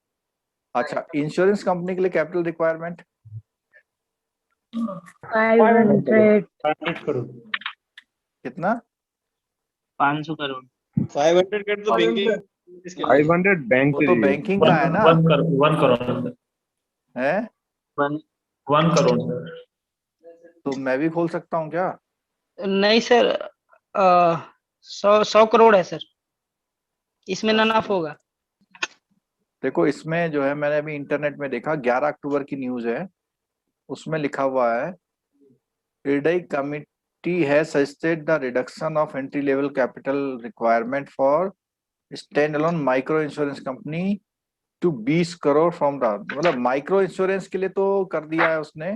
अच्छा, इंश्योरेंस कंपनी के लिए कैपिटल रिक्वायरमेंट 500 करोड़। कितना? 500 करोड़। 500 करोड़ तो बैंकिंग, 500 बैंक वो के तो लिए। बैंकिंग का है ना। 1 करोड़ है 1 करोड़। तो मैं भी खोल सकता हूँ क्या? नहीं सर, 100 करोड़ है सर, इसमें ना नाफ होगा। देखो इसमें जो है, मैंने अभी इंटरनेट में देखा, 11 अक्टूबर की न्यूज है, उसमें लिखा हुआ है IRDAI committee has suggested the reduction of entry level capital requirement for stand alone micro insurance company to 20 crore from the, मतलब माइक्रो इंश्योरेंस के लिए तो कर दिया है उसने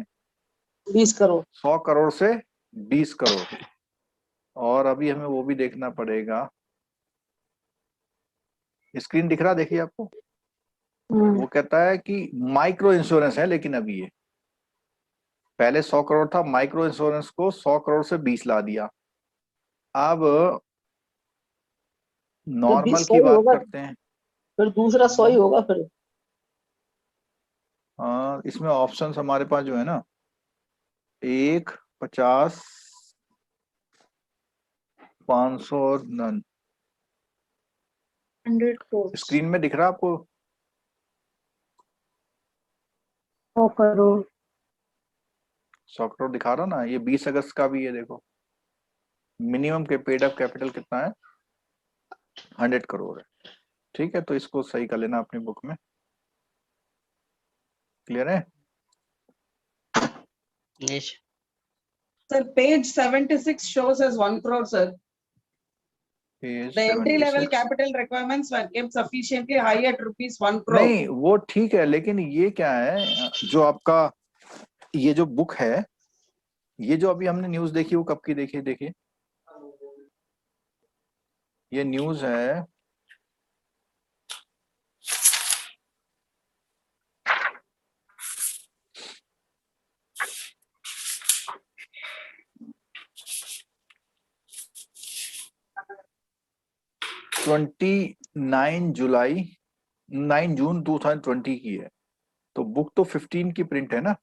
20 करोड़। 100 करोड़ से 20 करोड़। और अभी हमें वो भी देखना पड़ेगा। स्क्रीन दिख रहा, देखिए आपको। वो कहता है कि माइक्रो इंश्योरेंस है, लेकिन अभी ये पहले 100 करोड़ था, माइक्रो इंश्योरेंस को 100 करोड़ से 20 ला दिया। अब नॉर्मल की बात करते हैं। फिर दूसरा 100 ही होगा फिर। हाँ, इसमें ऑप्शंस हमारे पास जो है ना, 1, 50, 500 और नन। 100 करोड़। स्क्रीन में दिख रहा आपको? 100 करोड़। 100 करोड़ दिखा रहा ना। ये 20 अगस्त का भी है, देखो। मिनिमम के पेड अप कैपिटल कितना है? 100 करोड़ है। ठीक है, तो इसको सही कर लेना अपनी बुक में। क्लियर है? Yes Sir, page 76 shows as 1 crore, sir. Page The entry level 76. capital requirements were kept sufficiently high at rupees 1 crore. नहीं, वो ठीक है, लेकिन ये क्या है जो आपका ये जो बुक है, ये जो अभी हमने न्यूज देखी, वो कब की देखी? देखिए, ये न्यूज है जुलाई 9 जून 2020 की है। तो बुक तो 15 की प्रिंट है ना।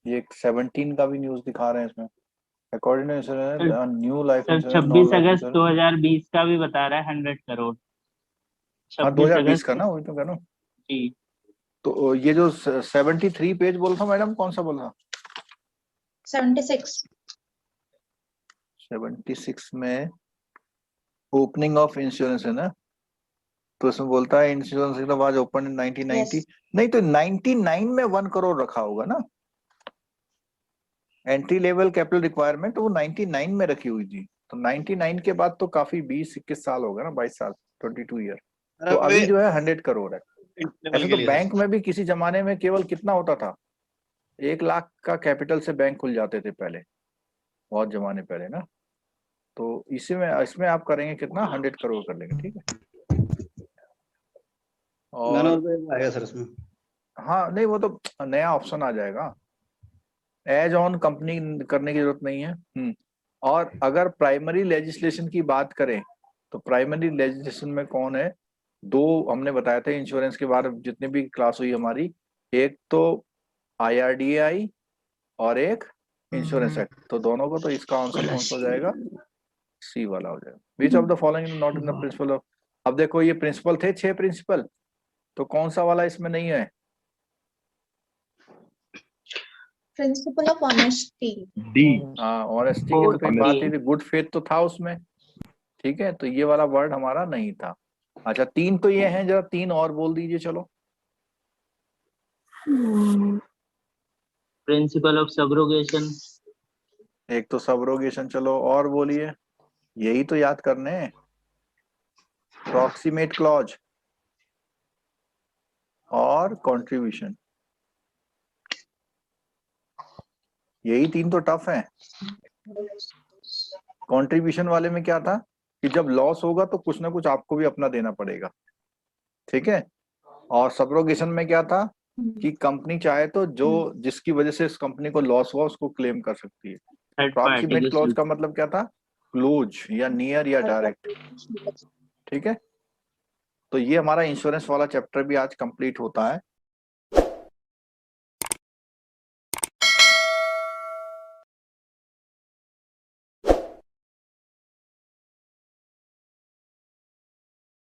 ये 17 का भी न्यूज दिखा रहे हैं इसमें। According to new life sir 26 अगस्त 2020 का भी बता रहा है 100 करोड़। हाँ, 2020 का ना, वही तो कह रहा हूँ। जी। तो ये जो 73 पेज बोल था मैडम, कौन सा बोल रहा? 76 में ओपनिंग ऑफ इंश्योरेंस है ना। तो इसमें बोलता है इंश्योरेंस वाज ओपन इन 1990। नहीं तो 99 में 1 करोड़ रखा होगा ना। एंट्री लेवल कैपिटल रिक्वायरमेंट वो 99 में रखी हुई थी। तो 99 के बाद तो काफी 20-21 साल होगा ना, 22 साल, 22 ईयर। तो अभी जो है 100 करोड़ है। ऐसे तो बैंक में भी किसी जमाने में केवल कितना होता था, 1 लाख का कैपिटल से बैंक खुल जाते थे पहले, बहुत जमाने पहले ना। तो इसमें आप करेंगे कितना, 100 करोड़ कर लेंगे, ठीक है। और आएगा सर इसमें। हाँ नहीं, वो तो नया ऑप्शन आ जाएगा, एज ऑन कंपनी करने की जरूरत नहीं है। और अगर प्राइमरी लेजिस्लेशन की बात करें तो प्राइमरी लेजिस्लेशन में कौन है, 2 हमने बताया था इंश्योरेंस के बारे में जितनी भी क्लास हुई हमारी, एक तो IRDAI और एक इंश्योरेंस एक्ट। तो दोनों को, तो इसका आंसर कौन सा हो जाएगा, सी वाला हो जाएगा। Which of the following not in the principle of, अब देखो ये प्रिंसिपल थे 6 प्रिंसिपल, तो कौन सा वाला इसमें नहीं है, प्रिंसिपल ऑफ ऑनेस्टी। डी। हाँ ऑनेस्टी की तो कोई बात ही नहीं, गुड फेथ तो था उसमें, ठीक है। तो ये वाला वर्ड हमारा नहीं था। अच्छा 3 तो ये हैं, जरा 3 और बोल दीजिए चलो। Principle of subrogation. एक तो सब्रोगेशन, चलो और बोलिए, यही तो याद करने हैं। प्रॉक्सिमेट क्लॉज और कंट्रीब्यूशन, यही 3 तो टफ है। कंट्रीब्यूशन वाले में क्या था कि जब लॉस होगा तो कुछ ना कुछ आपको भी अपना देना पड़ेगा, ठीक है। और सब्रोगेशन में क्या था कि कंपनी चाहे तो जो जिसकी वजह से इस कंपनी को लॉस हुआ उसको क्लेम कर सकती है। प्रॉक्सिमेट क्लॉज का मतलब क्या था, क्लोज या नियर या डायरेक्ट, ठीक है। तो ये हमारा इंश्योरेंस वाला चैप्टर भी आज कंप्लीट होता है।